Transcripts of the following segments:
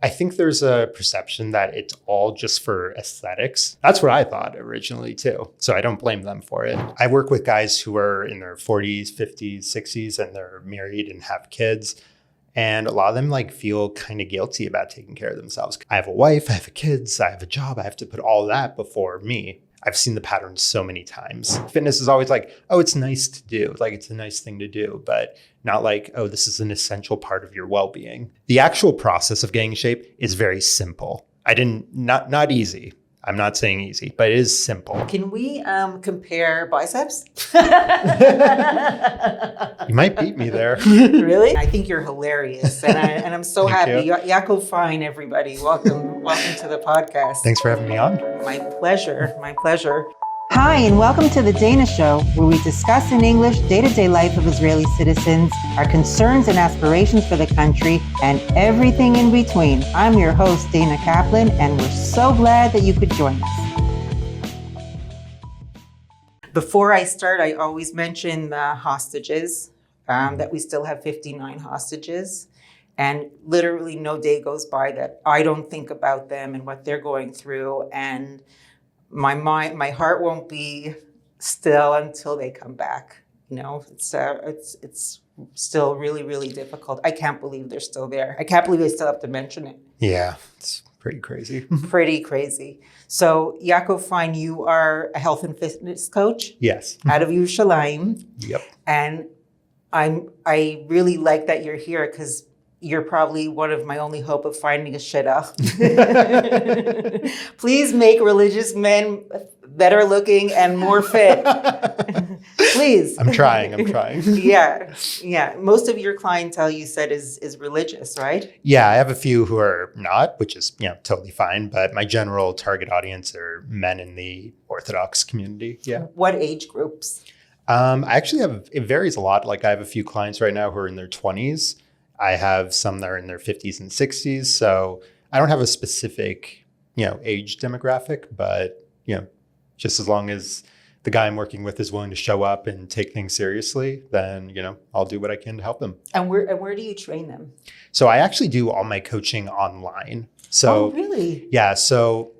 I think there's a perception that it's all just for aesthetics. That's what I thought originally too. So I don't blame them for it. I work with guys who are in their 40s, 50s, 60s, and they're married and have kids. And a lot of them like feel kind of guilty about taking care of themselves. I have a wife, I have kids, I have a job. I have to put all that before me. I've seen the pattern so many times. Fitness is always like, oh, it's nice to do. Like, it's a nice thing to do, but not like, oh, this is an essential part of your well-being. The actual process of getting in shape is very simple. Not easy. I'm not saying easy, but it is simple. Can we compare biceps? You might beat me there. Really? I think you're hilarious, and I'm so happy. You. Yaakov Fein, everybody. Welcome to the podcast. Thanks for having me on. My pleasure. My pleasure. Hi, and welcome to the Dayna Show, where we discuss in English day-to-day life of Israeli citizens, our concerns and aspirations for the country, and everything in between. I'm your host, Dayna Kaplan, and we're so glad that you could join us. Before I start, I always mention the hostages, that we still have 59 hostages. And literally no day goes by that I don't think about them and what they're going through. And my heart won't be still until they come back. You know, it's still really, really difficult. I can't believe they're still there. I can't believe they still have to mention it. Yeah, it's pretty crazy. Pretty crazy. So, Yaakov Fein, you are a health and fitness coach. Yes. Out of Yerushalayim. Yep. And I really like that you're here because you're probably one of my only hope of finding a shidduch. Please make religious men better looking and more fit. Please. I'm trying. Yeah. Most of your clientele, you said, is religious, right? Yeah, I have a few who are not, which is totally fine. But my general target audience are men in the Orthodox community. Yeah. What age groups? I actually it varies a lot. Like I have a few clients right now who are in their 20s. I have some that are in their 50s and 60s. So I don't have a specific, age demographic, but, just as long as the guy I'm working with is willing to show up and take things seriously, then, I'll do what I can to help them. And where do you train them? So I actually do all my coaching online. So, oh, really? Yeah. So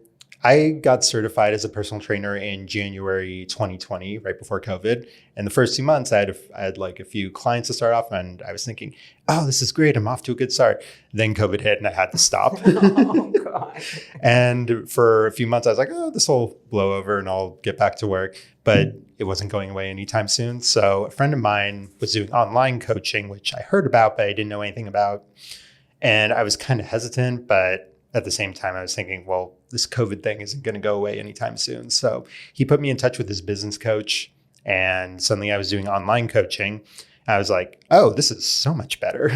I got certified as a personal trainer in January 2020, right before COVID. And the first 2 months, I had like a few clients to start off, and I was thinking, oh, this is great. I'm off to a good start. Then COVID hit and I had to stop. Oh, God. And for a few months, I was like, oh, this will blow over and I'll get back to work. But it wasn't going away anytime soon. So a friend of mine was doing online coaching, which I heard about, but I didn't know anything about. And I was kind of hesitant, but at the same time, I was thinking, well, this COVID thing isn't going to go away anytime soon. So he put me in touch with his business coach, and suddenly I was doing online coaching. I was like, oh, this is so much better.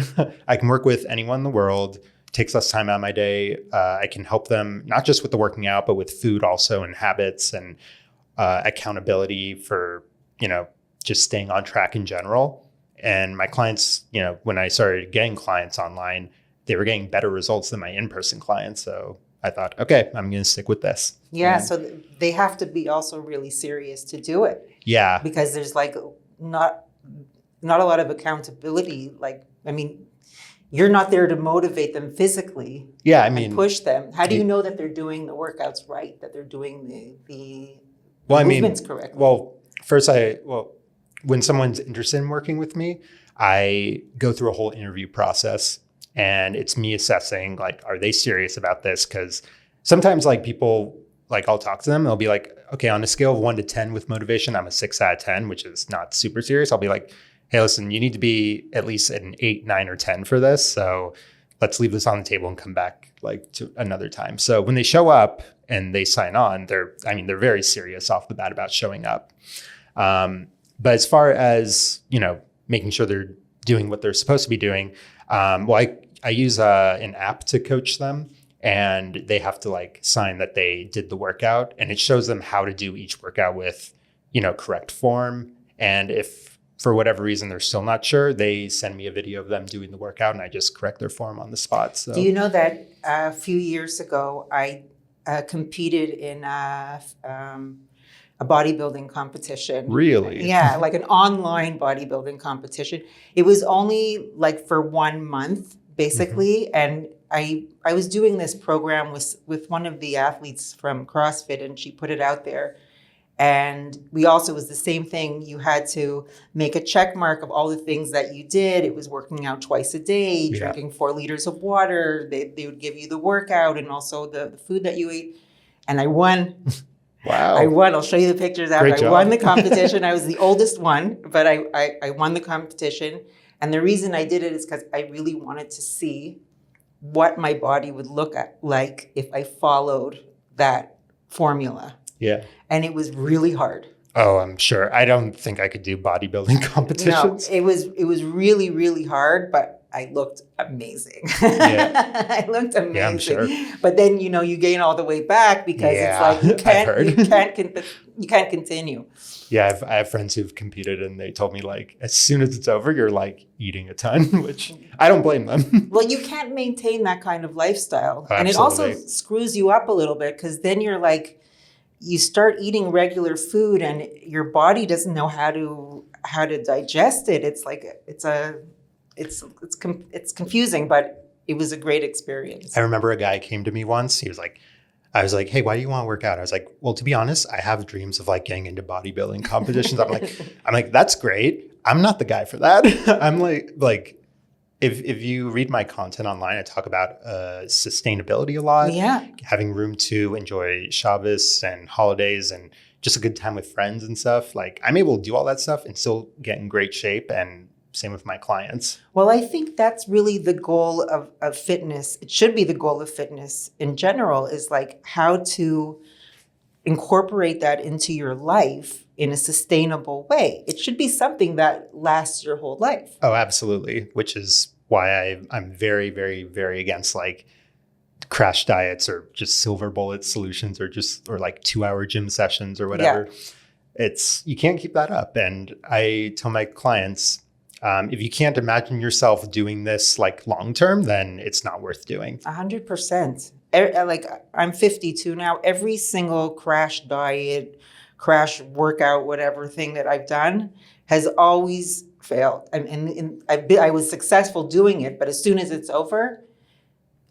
I can work with anyone in the world, takes less time out of my day. I can help them not just with the working out, but with food also, and habits and accountability for, just staying on track in general. And my clients, when I started getting clients online, they were getting better results than my in-person clients. So I thought, okay, I'm going to stick with this. Yeah. So they have to be also really serious to do it. Yeah. Because there's like not a lot of accountability. You're not there to motivate them physically. Yeah. And push them. How do you know that they're doing the workouts right? That they're doing the movements correctly? Well, first when someone's interested in working with me, I go through a whole interview process. And it's me assessing, like, are they serious about this? Because sometimes, people, I'll talk to them and they'll be like, okay, on a scale of 1 to 10 with motivation, I'm a 6 out of 10, which is not super serious. I'll be like, hey, listen, you need to be at least an 8, 9, or 10 for this. So let's leave this on the table and come back to another time. So when they show up and they sign on, they're very serious off the bat about showing up. But as far as, making sure they're doing what they're supposed to be doing, I use an app to coach them, and they have to sign that they did the workout, and it shows them how to do each workout with, correct form. And if for whatever reason they're still not sure, they send me a video of them doing the workout, and I just correct their form on the spot. So, do you know that a few years ago I competed in a bodybuilding competition? Really? Yeah, like an online bodybuilding competition. It was only for 1 month, basically. Mm-hmm. And I was doing this program with one of the athletes from CrossFit, and she put it out there. And we also, it was the same thing. You had to make a check mark of all the things that you did. It was working out twice a day, drinking 4 liters of water. They would give you the workout and also the food that you ate. And I won. Wow. I won. I'll show you the pictures after. Great job. I won the competition. I was the oldest one, but I won the competition. And the reason I did it is because I really wanted to see what my body would look like if I followed that formula. Yeah. And it was really hard. Oh, I'm sure. I don't think I could do bodybuilding competitions. No, it was really, really hard, but I looked amazing. Yeah. I looked amazing. Yeah, I'm sure. But then, you gain all the way back because it's like you can't continue. Yeah, I have friends who've competed and they told me like, as soon as it's over, you're like eating a ton, which I don't blame them. Well, you can't maintain that kind of lifestyle. Oh, and it also screws you up a little bit because then you're like, you start eating regular food and your body doesn't know how to digest it. It's like it's confusing, but it was a great experience. I remember a guy came to me once. I was like, hey, why do you want to work out? I was like, well, to be honest, I have dreams of like getting into bodybuilding competitions. I'm like, that's great. I'm not the guy for that. I'm like, if you read my content online, I talk about sustainability a lot. Yeah. Having room to enjoy Shabbos and holidays and just a good time with friends and stuff. Like I'm able to do all that stuff and still get in great shape, and same with my clients. Well, I think that's really the goal of fitness. It should be the goal of fitness in general, is like how to incorporate that into your life in a sustainable way. It should be something that lasts your whole life. Oh, absolutely. Which is why I'm very, very, very against like crash diets or just silver bullet solutions or like 2-hour gym sessions or whatever. Yeah. You can't keep that up. And I tell my clients, if you can't imagine yourself doing this like long term, then it's not worth doing. 100%. Like I'm 52 now. Every single crash diet, crash workout, whatever thing that I've done has always failed. And I was successful doing it, but as soon as it's over,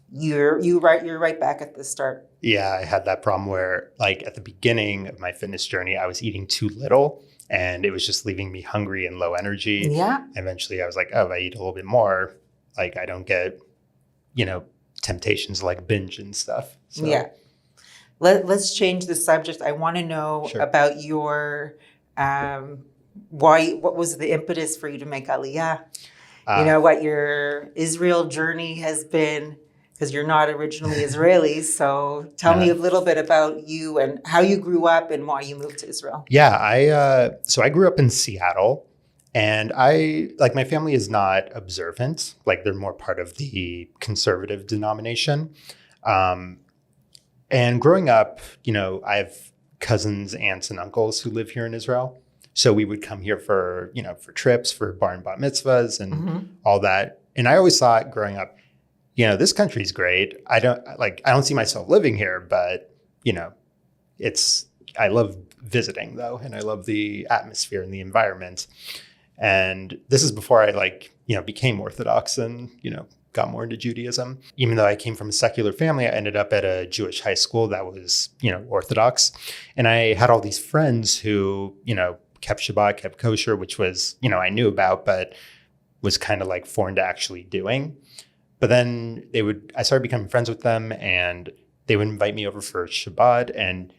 you're right back at the start. Yeah, I had that problem where like at the beginning of my fitness journey, I was eating too little. And it was just leaving me hungry and low energy. Yeah. Eventually I was like, oh, if I eat a little bit more, like I don't get, temptations to like binge and stuff. So. Yeah. Let's change the subject. I want to know about your, what was the impetus for you to make Aliyah? What your Israel journey has been, because you're not originally Israeli. So tell me a little bit about you and how you grew up and why you moved to Israel. Yeah, so I grew up in Seattle, and my family is not observant. Like they're more part of the conservative denomination. And growing up, I have cousins, aunts, and uncles who live here in Israel. So we would come here for trips, for bar and bat mitzvahs and all that. And I always thought growing up, this country's great. I don't see myself living here, but I love visiting though. And I love the atmosphere and the environment. And this is before I became Orthodox and, got more into Judaism. Even though I came from a secular family, I ended up at a Jewish high school that was, Orthodox. And I had all these friends who, kept Shabbat, kept kosher, which was, I knew about, but was kind of like foreign to actually doing. But then I started becoming friends with them, and they would invite me over for Shabbat, and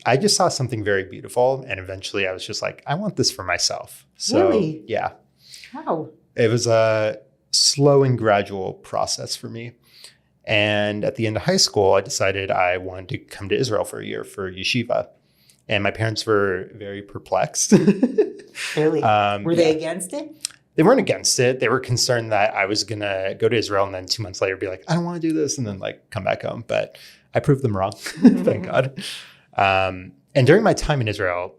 I just saw something very beautiful. And eventually I was just like, I want this for myself. So really? Yeah. How? It was a slow and gradual process for me. And at the end of high school, I decided I wanted to come to Israel for a year for yeshiva. And my parents were very perplexed. Really? Were they against it? They weren't against it. They were concerned that I was going to go to Israel and then 2 months later be like, I don't want to do this. And then come back home. But I proved them wrong. Thank God. And during my time in Israel,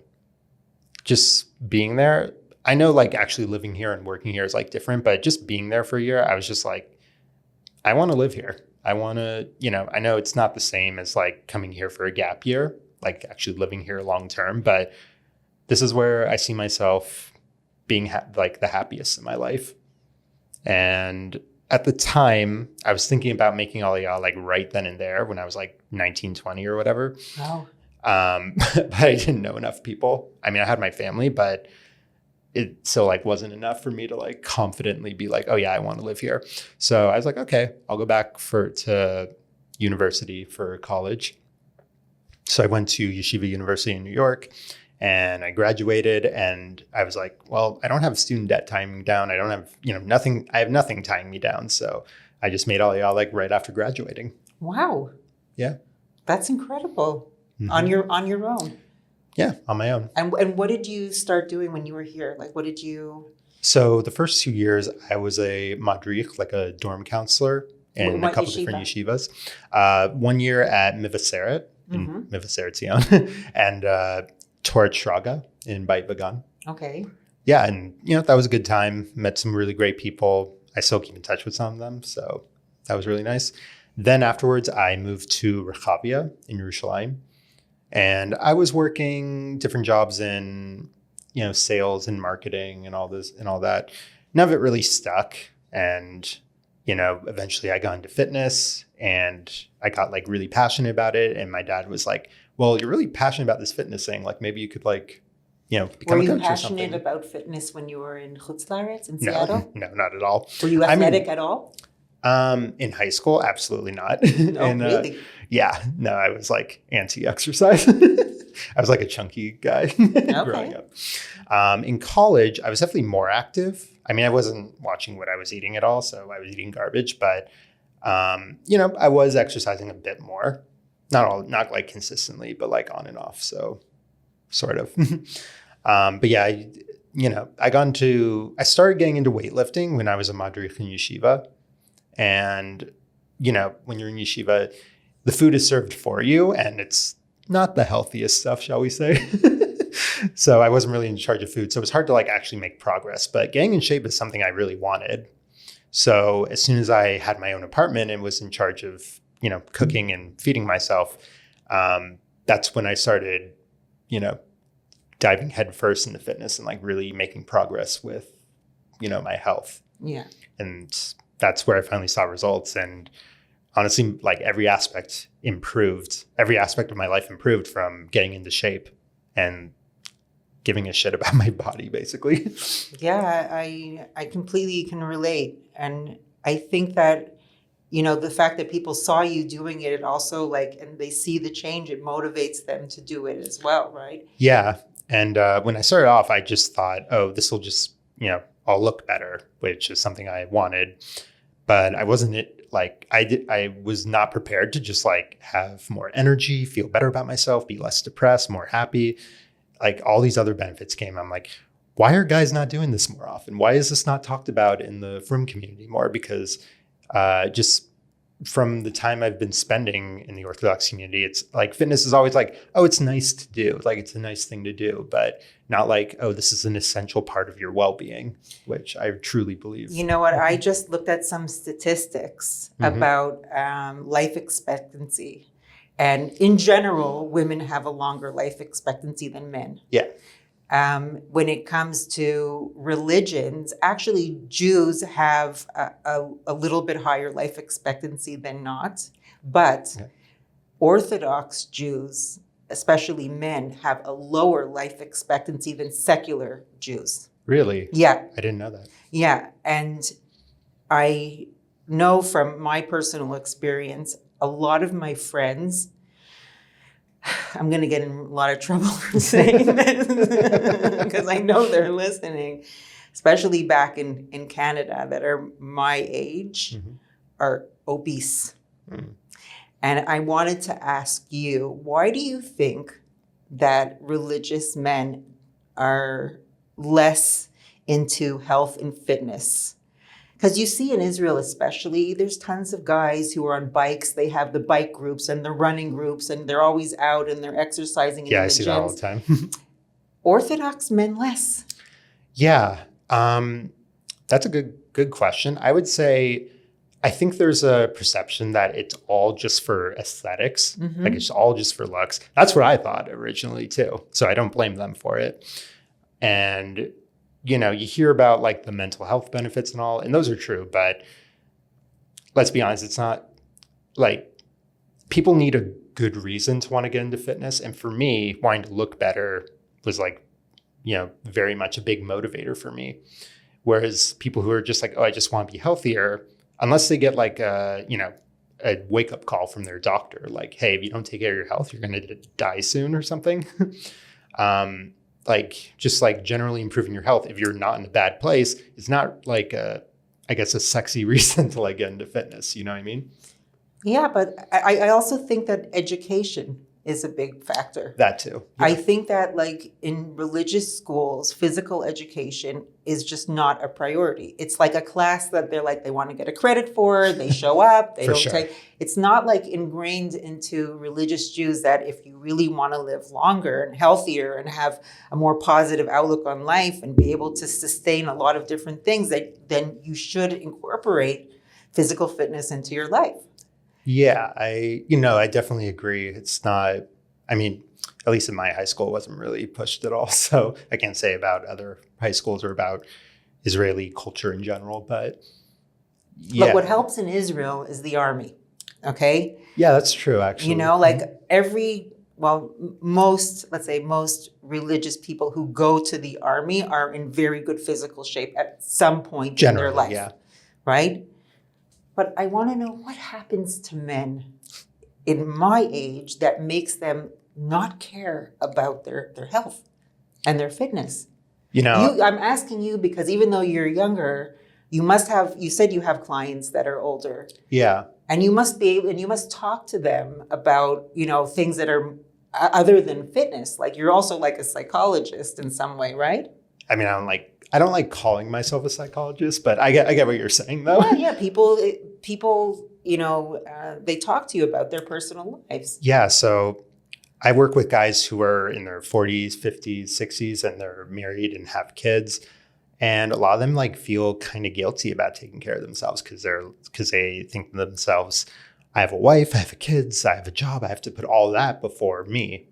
just being there, I know actually living here and working here is different, but just being there for a year, I was just like, I want to live here. I want to, I know it's not the same as coming here for a gap year, actually living here long term, but this is where I see myself being the happiest in my life. And at the time, I was thinking about making Aliyah like right then and there when I was like 19, 20 or whatever. Wow. But I didn't know enough people. I mean, I had my family, but it still like wasn't enough for me to like confidently be like, oh yeah, I want to live here. So I was like, okay, I'll go back to university for college. So I went to Yeshiva University in New York and I graduated and I was like, well, I don't have student debt tying me down. I don't have, nothing. I have nothing tying me down. So I just made Aliyah like right after graduating. Wow. Yeah. That's incredible. Mm-hmm. On your own. Yeah, on my own. And what did you start doing when you were here? Like, what did you? So the first 2 years, I was a madrich, like a dorm counselor in a couple different yeshivas. 1 year at Mivaseret in Mivaseret Zion and Torah Shraga in Beit Vagan. Okay. Yeah, and that was a good time. Met some really great people. I still keep in touch with some of them, so that was really nice. Then afterwards, I moved to Rechavia in Yerushalayim. And I was working different jobs in, sales and marketing and all this and all that. None of it really stuck. And, eventually I got into fitness and I got like really passionate about it. And my dad was like, well, you're really passionate about this fitness thing. Like maybe you could like, become a coach or something. Were you passionate about fitness when you were in Chutz La'aretz in Seattle? No, not at all. Were you athletic at all? In high school, absolutely not. No, really? Yeah, no, I was like anti-exercise. I was like a chunky guy growing up. In college, I was definitely more active. I mean, I wasn't watching what I was eating at all, so I was eating garbage. But I was exercising a bit more, not like consistently, but like on and off. So, sort of. But yeah, I started getting into weightlifting when I was a madrich in yeshiva. And, when you're in yeshiva, the food is served for you and it's not the healthiest stuff, shall we say. So I wasn't really in charge of food. So it was hard to like actually make progress. But getting in shape is something I really wanted. So as soon as I had my own apartment and was in charge of, cooking and feeding myself, that's when I started, diving headfirst into fitness and like really making progress with, my health. Yeah. And that's where I finally saw results. And honestly, like every aspect of my life improved from getting into shape and giving a shit about my body, basically. Yeah, I completely can relate. And I think that, the fact that people saw you doing it also and they see the change, it motivates them to do it as well, right? Yeah. And when I started off, I just thought, oh, this will just, I'll look better, which is something I wanted. But I wasn't I was not prepared to just like have more energy, feel better about myself, be less depressed, more happy. Like all these other benefits came. I'm like, why are guys not doing this more often? Why is this not talked about in the frum community more? Because just from the time I've been spending in the Orthodox community, it's like fitness is always like, oh, it's nice to do. Like it's a nice thing to do, but not like, oh, this is an essential part of your well-being, which I truly believe. You know what? I just looked at some statistics about life expectancy. And in general, women have a longer life expectancy than men. Yeah. When it comes to religions, actually Jews have a little bit higher life expectancy than not. But Orthodox Jews, especially men, have a lower life expectancy than secular Jews. Really? Yeah. I didn't know that. Yeah. And I know from my personal experience, a lot of my friends, I'm going to get in a lot of trouble for saying this because I know they're listening, especially back in Canada that are my age, are obese. And I wanted to ask you, why do you think that religious men are less into health and fitness? Because you see in Israel especially, there's tons of guys who are on bikes. They have the bike groups and the running groups, and they're always out and they're exercising in the gyms. Yeah, I see that all the time. Orthodox men less. Yeah, that's a good question. I would say, I think there's a perception that it's all just for aesthetics, like it's all just for looks. That's what I thought originally too. So I don't blame them for it. And you hear about like the mental health benefits and all, and those are true. But let's be honest, it's not like people need a good reason to want to get into fitness. And for me, wanting to look better was like, very much a big motivator for me. Whereas people who are just like, oh, I just want to be healthier, unless they get like a wake up call from their doctor, like, hey, if you don't take care of your health, you're going to die soon or something. Like just like generally improving your health, if you're not in a bad place, it's not like a sexy reason to like get into fitness. You know what I mean? Yeah, but I also think that education is a big factor. That too. Yeah. I think that like in religious schools, physical education is just not a priority. It's like a class that they're like, they want to get a credit for, they show up, they For don't sure. take. It's not like ingrained into religious Jews that if you really want to live longer and healthier and have a more positive outlook on life and be able to sustain a lot of different things, that then you should incorporate physical fitness into your life. Yeah, I definitely agree. It's not, I mean, at least in my high school, it wasn't really pushed at all. So I can't say about other high schools or about Israeli culture in general, but yeah. Look, what helps in Israel is the army, okay? Yeah, that's true, actually. Most religious people who go to the army are in very good physical shape at some point in their life, yeah. Right? But I want to know what happens to men in my age that makes them not care about their health and their fitness. I'm asking you because even though you're younger, you said you have clients that are older. Yeah. And you must talk to them about, things that are other than fitness. Like you're also like a psychologist in some way, right? I mean, I don't like calling myself a psychologist, but I get what you're saying though. Yeah. People, they talk to you about their personal lives. Yeah. So I work with guys who are in their 40s, 50s, 60s, and they're married and have kids. And a lot of them like feel kind of guilty about taking care of themselves because they think to themselves, I have a wife, I have kids, I have a job, I have to put all that before me.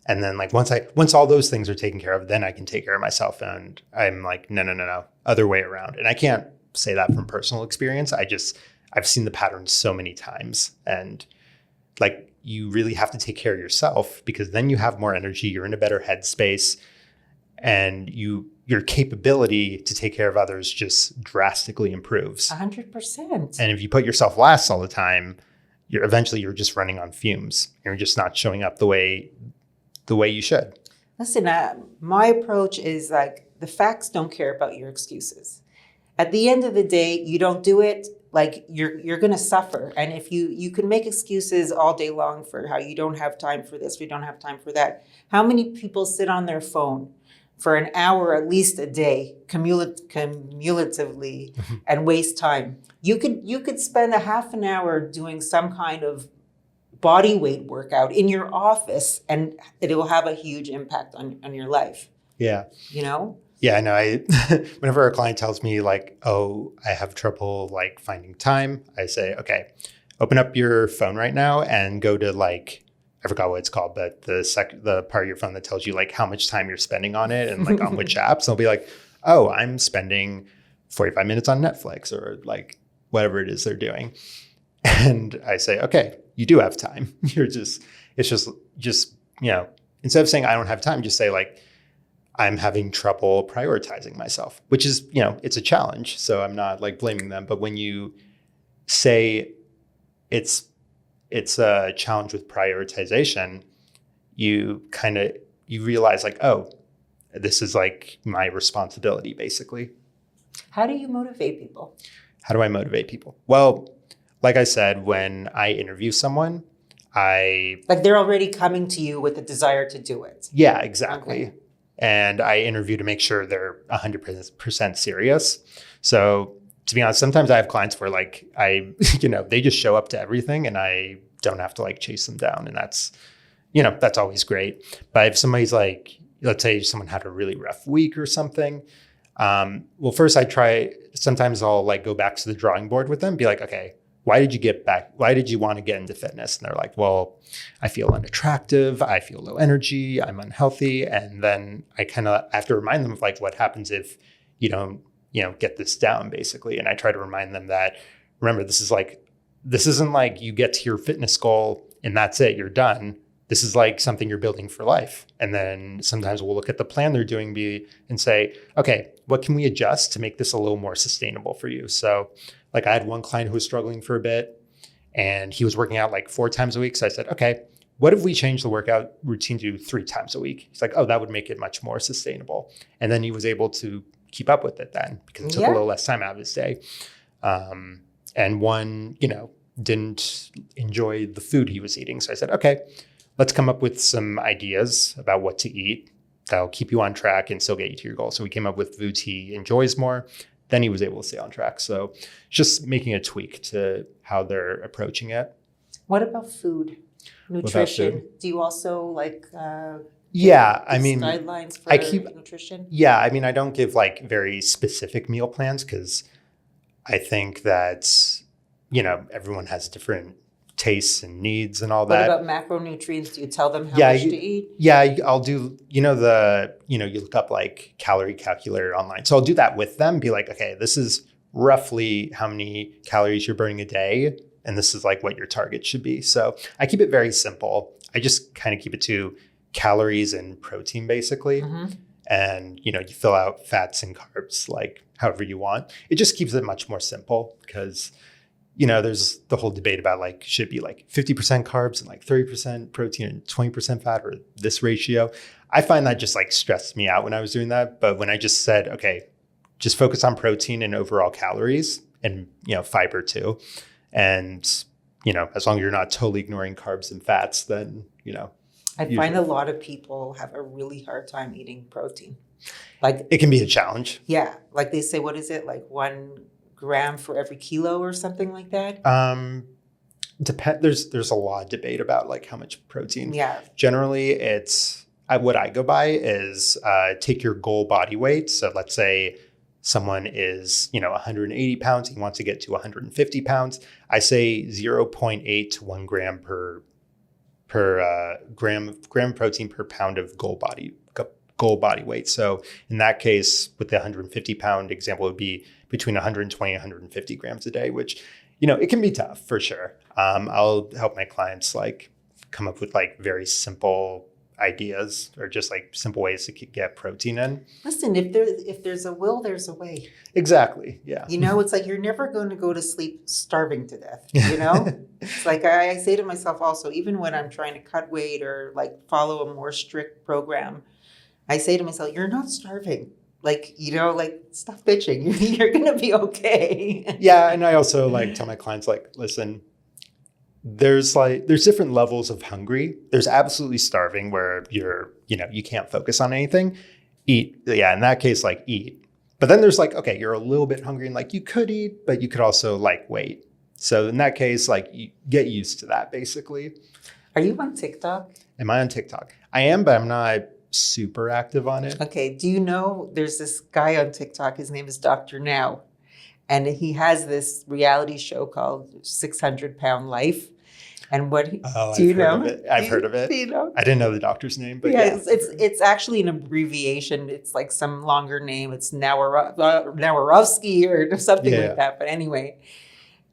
And then like once all those things are taken care of, then I can take care of myself. And I'm like, no, other way around. And I can't say that from personal experience. I've seen the pattern so many times. And like you really have to take care of yourself because then you have more energy, you're in a better headspace, and your capability to take care of others just drastically improves. 100%. And if you put yourself last all the time, you're just running on fumes. You're just not showing up the way you should. Listen, my approach is like the facts don't care about your excuses. At the end of the day, you don't do it, like you're going to suffer. And if you can make excuses all day long for how you don't have time for this, you don't have time for that. How many people sit on their phone for an hour at least a day, cumulatively, and waste time? You could spend a half an hour doing some kind of body weight workout in your office, and it will have a huge impact on your life. Yeah. Yeah, I know. Whenever a client tells me like, oh, I have trouble like finding time, I say, okay, open up your phone right now and go to like, I forgot what it's called, but the part of your phone that tells you like how much time you're spending on it and like on which apps. And I'll be like, oh, I'm spending 45 minutes on Netflix or like whatever it is they're doing. And I say, okay, you do have time. It's just, instead of saying I don't have time, just say like, I'm having trouble prioritizing myself, which is, it's a challenge. So I'm not like blaming them. But when you say it's a challenge with prioritization, you realize like, oh, this is like my responsibility, basically. How do you motivate people? How do I motivate people? Well, like I said, when I interview someone, like they're already coming to you with a desire to do it. Yeah, exactly. Okay. And I interview to make sure they're 100% serious. So to be honest, sometimes I have clients where like they just show up to everything and I don't have to like chase them down. And that's always great. But if somebody's like, let's say someone had a really rough week or something. Well, first sometimes I'll like go back to the drawing board with them, be like, okay, why did you want to get into fitness? And they're like, well, I feel unattractive. I feel low energy. I'm unhealthy. And then I kind of have to remind them of like, what happens if you don't, get this down basically. And I try to remind them that, remember, this is like this isn't like you get to your fitness goal and that's it, you're done. This is like something you're building for life. And then sometimes we'll look at the plan they're doing and say, okay, what can we adjust to make this a little more sustainable for you? So like I had one client who was struggling for a bit and he was working out like 4 times a week. So I said, okay, what if we change the workout routine to 3 times a week? He's like, oh, that would make it much more sustainable. And then he was able to keep up with it then because it took a little less time out of his day. And one, didn't enjoy the food he was eating. So I said, okay, let's come up with some ideas about what to eat that'll keep you on track and still get you to your goal. So we came up with foods he enjoys more. Then he was able to stay on track. So just making a tweak to how they're approaching it. What about food? Nutrition. Do you also guidelines for nutrition? Yeah, I mean, I don't give like very specific meal plans because I think that, everyone has different tastes and needs and all that. What about macronutrients? Do you tell them how much to eat? Yeah, I'll do, you look up like calorie calculator online. So I'll do that with them, be like, okay, this is roughly how many calories you're burning a day. And this is like what your target should be. So I keep it very simple. I just kind of keep it to calories and protein basically. Mm-hmm. And, you fill out fats and carbs like however you want. It just keeps it much more simple because, there's the whole debate about like, should it be like 50% carbs and like 30% protein and 20% fat or this ratio. I find that just like stressed me out when I was doing that. But when I just said, okay, just focus on protein and overall calories and, fiber too. And, as long as you're not totally ignoring carbs and fats, then, I find a lot of people have a really hard time eating protein. Like it can be a challenge. Yeah. Like they say, what is it? Like 1 gram for every kilo or something like that? There's a lot of debate about like how much protein. Yeah. Generally, it's what I go by is take your goal body weight. So let's say someone is, 180 pounds, he wants to get to 150 pounds. I say 0.8 to 1 gram per gram of protein per pound of goal body weight. So in that case, with the 150 pound example, it would be between 120 and 150 grams a day, which, it can be tough for sure. I'll help my clients like come up with like very simple ideas or just like simple ways to get protein in. Listen, if there's a will, there's a way. Exactly. Yeah. It's like you're never going to go to sleep starving to death. It's like I say to myself also, even when I'm trying to cut weight or like follow a more strict program, I say to myself, you're not starving. Like, stop bitching. You're going to be okay. Yeah. And I also like tell my clients like, listen, there's different levels of hungry. There's absolutely starving where you're, you can't focus on anything. Eat. Yeah. In that case, like eat. But then there's like, okay, you're a little bit hungry and like you could eat, but you could also like wait. So in that case, like you get used to that basically. Are you on TikTok? Am I on TikTok? I am, but I'm not super active on it. Okay. Do you know there's this guy on TikTok, his name is Dr. Now, and he has this reality show called 600 Pound Life. And what do you know? I've heard of it. Do you know? I didn't know the doctor's name, but yeah. It's actually an abbreviation. It's like some longer name. It's Nawarovsky or something like that. But anyway,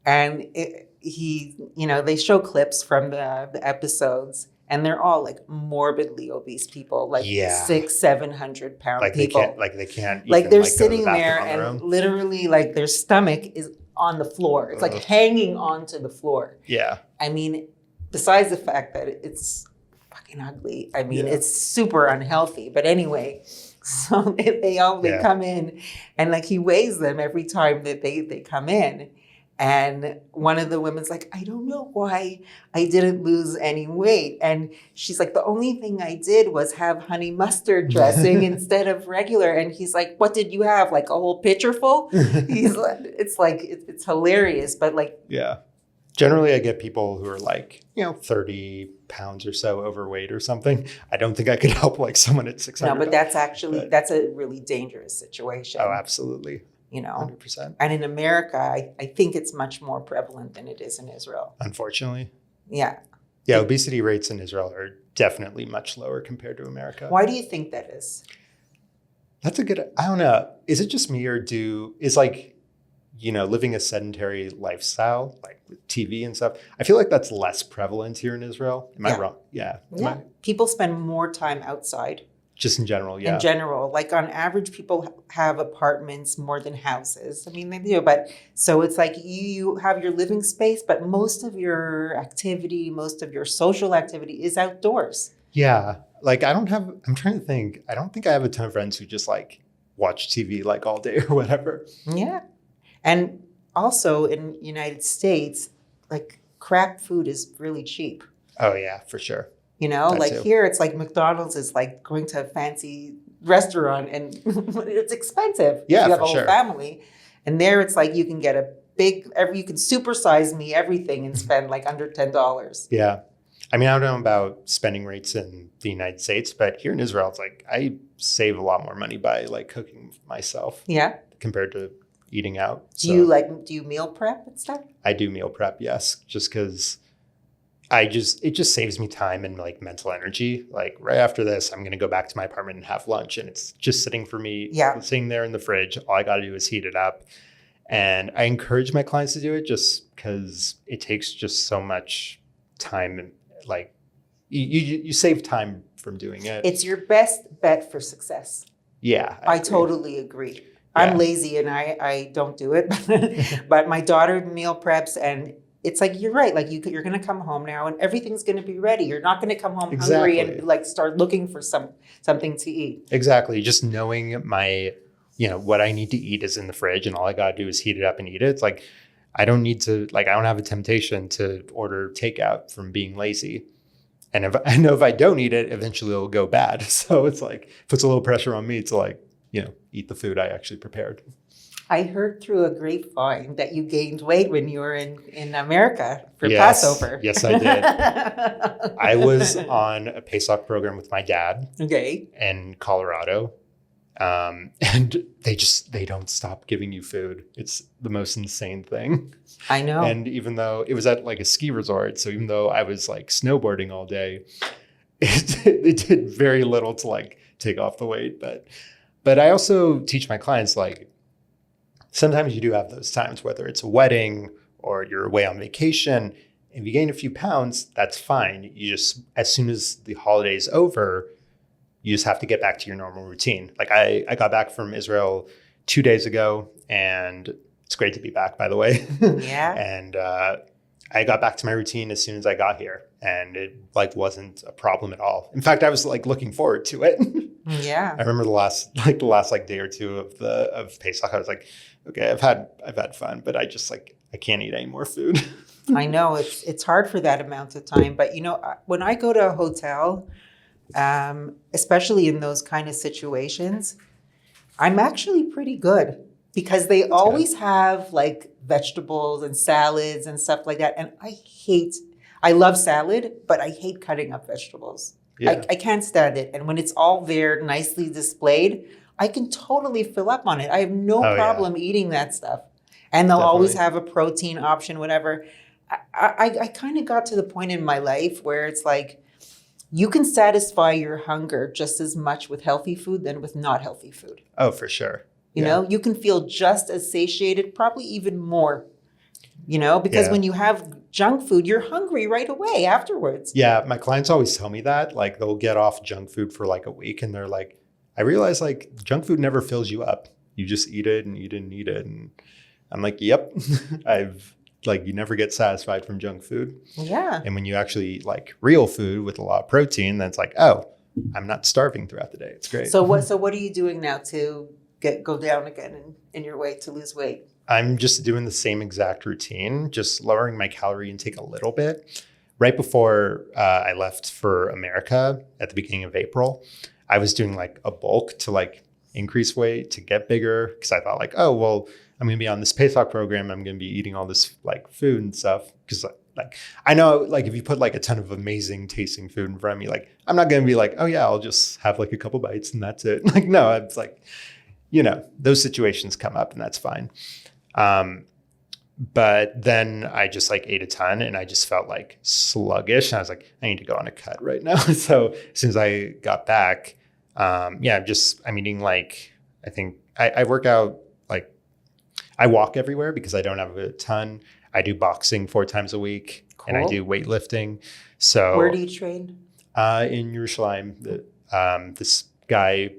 and they show clips from the episodes. And they're all like morbidly obese people, like 600-700 pound like people. They can't. Like they're sitting there and literally like their stomach is on the floor. It's like hanging onto the floor. Yeah. I mean, besides the fact that it's fucking ugly. I mean, it's super unhealthy. But anyway, so they come in and like he weighs them every time that they come in. And one of the women's like, I don't know why I didn't lose any weight. And she's like, the only thing I did was have honey mustard dressing instead of regular. And he's like, what did you have? Like a whole pitcher full? It's hilarious. But like, yeah, generally I get people who are like, 30 pounds or so overweight or something. I don't think I could help like someone at 600. No, but that's a really dangerous situation. Oh, absolutely. 100%. And in America, I think it's much more prevalent than it is in Israel. Unfortunately. Yeah. Yeah, obesity rates in Israel are definitely much lower compared to America. Why do you think that is? That's I don't know. Is it just me or is like living a sedentary lifestyle, like with TV and stuff, I feel like that's less prevalent here in Israel. Am I wrong? Yeah. People spend more time outside. Just in general, yeah. In general, like on average, people have apartments more than houses. I mean, they do, but so it's like you have your living space, but most of your activity, most of your social activity is outdoors. Yeah. Like I'm trying to think. I don't think I have a ton of friends who just like watch TV like all day or whatever. Yeah. And also in United States, like crap food is really cheap. Oh yeah, for sure. That like too. Here, it's like McDonald's is like going to a fancy restaurant and it's expensive. Yeah, you have for a whole family. And there it's like you can get you can supersize me everything and spend like under $10. Yeah. I mean, I don't know about spending rates in the United States, but here in Israel, it's like I save a lot more money by like cooking myself. Yeah. Compared to eating out. Do you meal prep and stuff? I do meal prep, yes. Just because it just saves me time and like mental energy. Like right after this, I'm going to go back to my apartment and have lunch and it's just sitting for me, sitting there in the fridge. All I got to do is heat it up. And I encourage my clients to do it just because it takes just so much time and like you save time from doing it. It's your best bet for success. Yeah. I totally agree. I'm lazy and I don't do it, but my daughter meal preps and it's like, you're right. Like you're going to come home now and everything's going to be ready. You're not going to come home hungry and like start looking for something to eat. Exactly. Just knowing what I need to eat is in the fridge and all I got to do is heat it up and eat it. It's like, I don't have a temptation to order takeout from being lazy. And if I don't eat it, eventually it'll go bad. So it's like, puts a little pressure on me to like, eat the food I actually prepared. I heard through a grapevine that you gained weight when you were in America for Passover. Yes, I did. I was on a Pesach program with my dad in Colorado. And they don't stop giving you food. It's the most insane thing. I know. And even though it was at like a ski resort, so even though I was like snowboarding all day, it did very little to like take off the weight. But I also teach my clients like, sometimes you do have those times, whether it's a wedding or you're away on vacation, if you gain a few pounds, that's fine. You just, as soon as the holiday's over, you just have to get back to your normal routine. Like I got back from Israel 2 days ago and it's great to be back, by the way. Yeah. And I got back to my routine as soon as I got here and it like wasn't a problem at all. In fact, I was like looking forward to it. Yeah. I remember the last day or two of Pesach, I was like, okay, I've had fun, but I can't eat any more food. I know it's hard for that amount of time, but when I go to a hotel, especially in those kind of situations, I'm actually pretty good because they always have like vegetables and salads and stuff like that. And I love salad, but I hate cutting up vegetables. Yeah. I can't stand it. And when it's all there nicely displayed, I can totally fill up on it. I have no problem eating that stuff. And they'll always have a protein option, whatever. I kind of got to the point in my life where it's like, you can satisfy your hunger just as much with healthy food than with not healthy food. Oh, for sure. You know, you can feel just as satiated, probably even more, because when you have junk food, you're hungry right away afterwards. Yeah. My clients always tell me that, like they'll get off junk food for like a week and they're like, I realize like junk food never fills you up. You just eat it and eat it and eat it. And I'm like, yep, you never get satisfied from junk food. Yeah. And when you actually eat like real food with a lot of protein, then it's like, oh, I'm not starving throughout the day. It's great. So what are you doing now to go down again in your weight, to lose weight? I'm just doing the same exact routine, just lowering my calorie intake a little bit. Right before I left for America at the beginning of April, I was doing like a bulk to like increase weight, to get bigger. Because I thought like, oh, well, I'm going to be on this Pesach program. I'm going to be eating all this like food and stuff. Because like, I know like if you put like a ton of amazing tasting food in front of me, like I'm not going to be like, oh yeah, I'll just have like a couple bites and that's it. Like, no, it's like, those situations come up and that's fine. But then I just like ate a ton and I just felt like sluggish. And I was like, I need to go on a cut right now. So as soon as I got back, I'm eating like, I think I work out like, I walk everywhere because I don't have a ton. I do boxing 4 times a week, and I Cool. do weightlifting. So Where do you train? in Jerusalem, this guy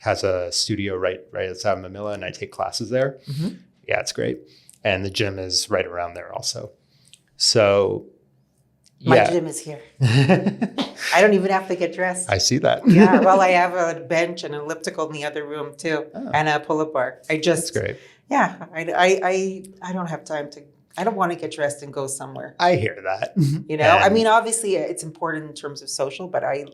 has a studio right outside of Mamilla, and I take classes there. Mhm. Yeah, it's great. And the gym is right around there also. So My yeah. gym is here. I don't even have to get dressed. I see that. Yeah, well, I have a bench and an elliptical in the other room too, Oh. and a pull-up bar. That's great. Yeah, I don't have time to. I don't want to get dressed and go somewhere. I hear that. You know, I And mean, obviously, it's important in terms of social, but I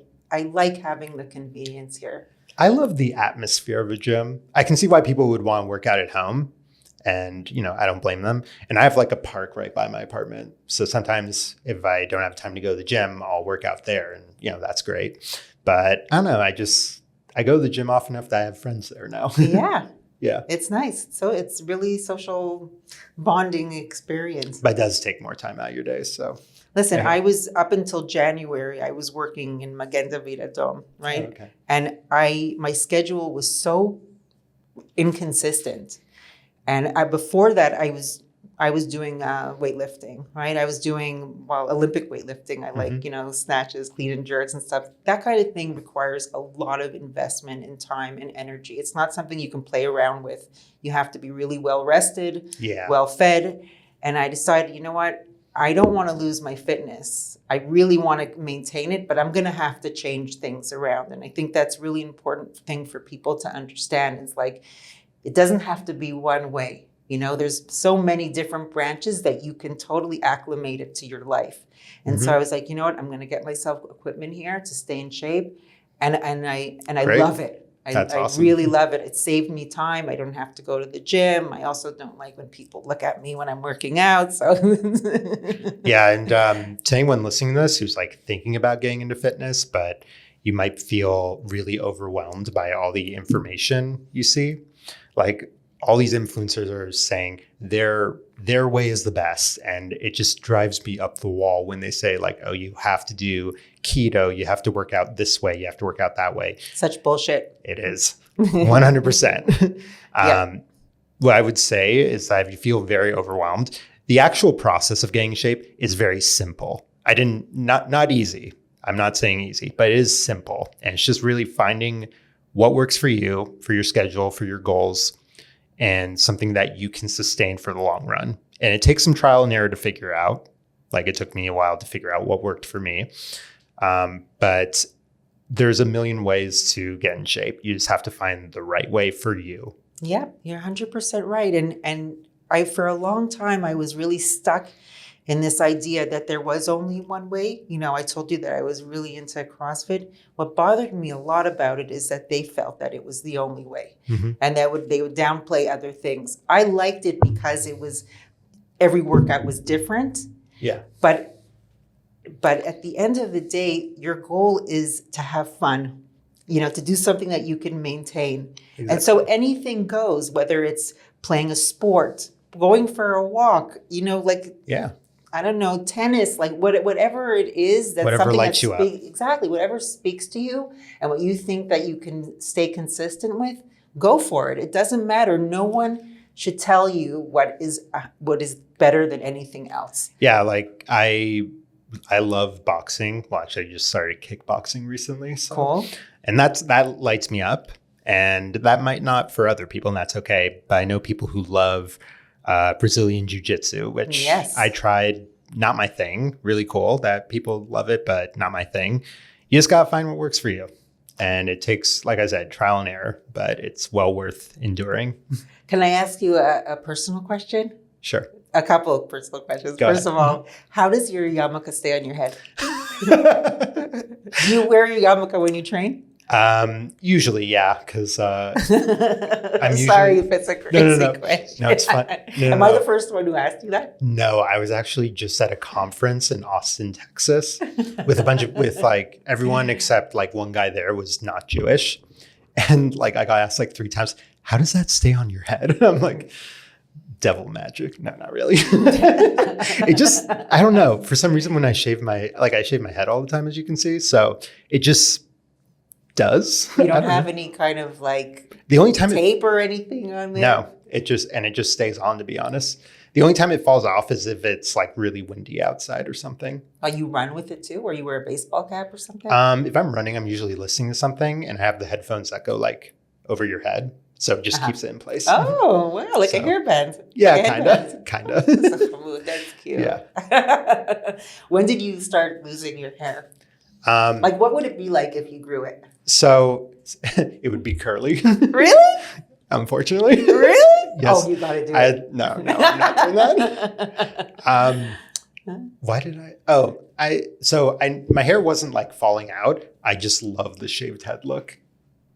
like having the convenience here. I love the atmosphere of a gym. I can see why people would want to work out at home. And, you know, I don't blame them. And I have like a park right by my apartment. So sometimes if I don't have time to go to the gym, I'll work out there. And, you know, that's great. But I don't know. I go to the gym often enough that I have friends there now. Yeah, Yeah. it's nice. So it's really social bonding experience. But it does take more time out of your day. So, Listen, Yeah. I was up until January, I was working in Magen David Dome, right? okay. And my schedule was so inconsistent. And before that, I was doing weightlifting, right? I was doing Olympic weightlifting. I like snatches, clean and jerks, and stuff. That kind of thing requires a lot of investment in time and energy. It's not something you can play around with. You have to be really well rested, Yeah. well fed. And I decided, you know what? I don't want to lose my fitness. I really want to maintain it, but I'm going to have to change things around. And I think that's really important thing for people to understand. It's like, it doesn't have to be one way. You know, there's so many different branches that you can totally acclimate it to your life. And so I was like, you know what? I'm going to get myself equipment here to stay in shape. And I Great. love it. That's I awesome. really love it. It saved me time. I don't have to go to the gym. I also don't like when people look at me when I'm working out. So Yeah. And to anyone listening to this who's like thinking about getting into fitness, but you might feel really overwhelmed by all the information you see. Like all these influencers are saying their way is the best. And it just drives me up the wall when they say like, oh, you have to do keto. You have to work out this way. You have to work out that way. Such bullshit. It is 100%. Yeah. What I would say is that if you feel very overwhelmed, the actual process of getting in shape is very simple. Not easy. I'm not saying easy, but it is simple. And it's just really finding what works for you, for your schedule, for your goals, and something that you can sustain for the long run. And it takes some trial and error to figure out. Like it took me a while to figure out what worked for me. But there's a million ways to get in shape. You just have to find the right way for you. Yeah, you're 100% right. And I, for a long time, I was really stuck in this idea that there was only one way. You know, I told you that I was really into CrossFit. What bothered me a lot about it is that they felt that it was the only way, and they would downplay other things. I liked it because every workout was different. Yeah. But at the end of the day, your goal is to have fun, you know, to do something that you can maintain. Exactly. And so anything goes, whether it's playing a sport, going for a walk, you know, like, Yeah. I don't know, tennis, like whatever it is, that's Whatever something lights that you up. exactly, whatever speaks to you and what you think that you can stay consistent with, go for it. It doesn't matter. No one should tell you what is better than anything else. Yeah. Like I love boxing. Well, actually, I just started kickboxing recently. So. Cool. And that lights me up. And that might not for other people, and that's okay. But I know people who love Brazilian Jiu-Jitsu, which Yes. I tried, not my thing. Really cool that people love it, but not my thing. You just got to find what works for you. And it takes, like I said, trial and error, but it's well worth enduring. Can I ask you a personal question? Sure. A couple of personal questions. Go First ahead. of all, how does your yarmulke stay on your head? Do you wear your yarmulke when you train? Usually, yeah, because I'm usually- sorry if it's a crazy No. question. No, it's fine. No, Am no, I no. the first one who asked you that? No, I was actually just at a conference in Austin, Texas, with like everyone except like one guy there was not Jewish, and like I got asked like 3 times, "How does that stay on your head?" And I'm like, "Devil magic." No, not really. It just, I don't know. For some reason, when I shave my head all the time, as you can see, so it just does. You I don't don't have know. any kind of like The only time tape or anything on there? No. it just stays on, to be honest. The only time it falls off is if it's like really windy outside or something. Oh, you run with it too, or you wear a baseball cap or something? If I'm running, I'm usually listening to something and I have the headphones that go like over your head. So it just keeps it in place. Oh, wow. Like a hairband. Yeah, Like kind of. That's cute. Yeah. When did you start losing your hair? Like, what would it be like if you grew it? So it would be curly. Really? Unfortunately. Really? Yes. Oh, you got to do it. No, I'm not doing that. Why did my hair wasn't like falling out. I just love the shaved head look.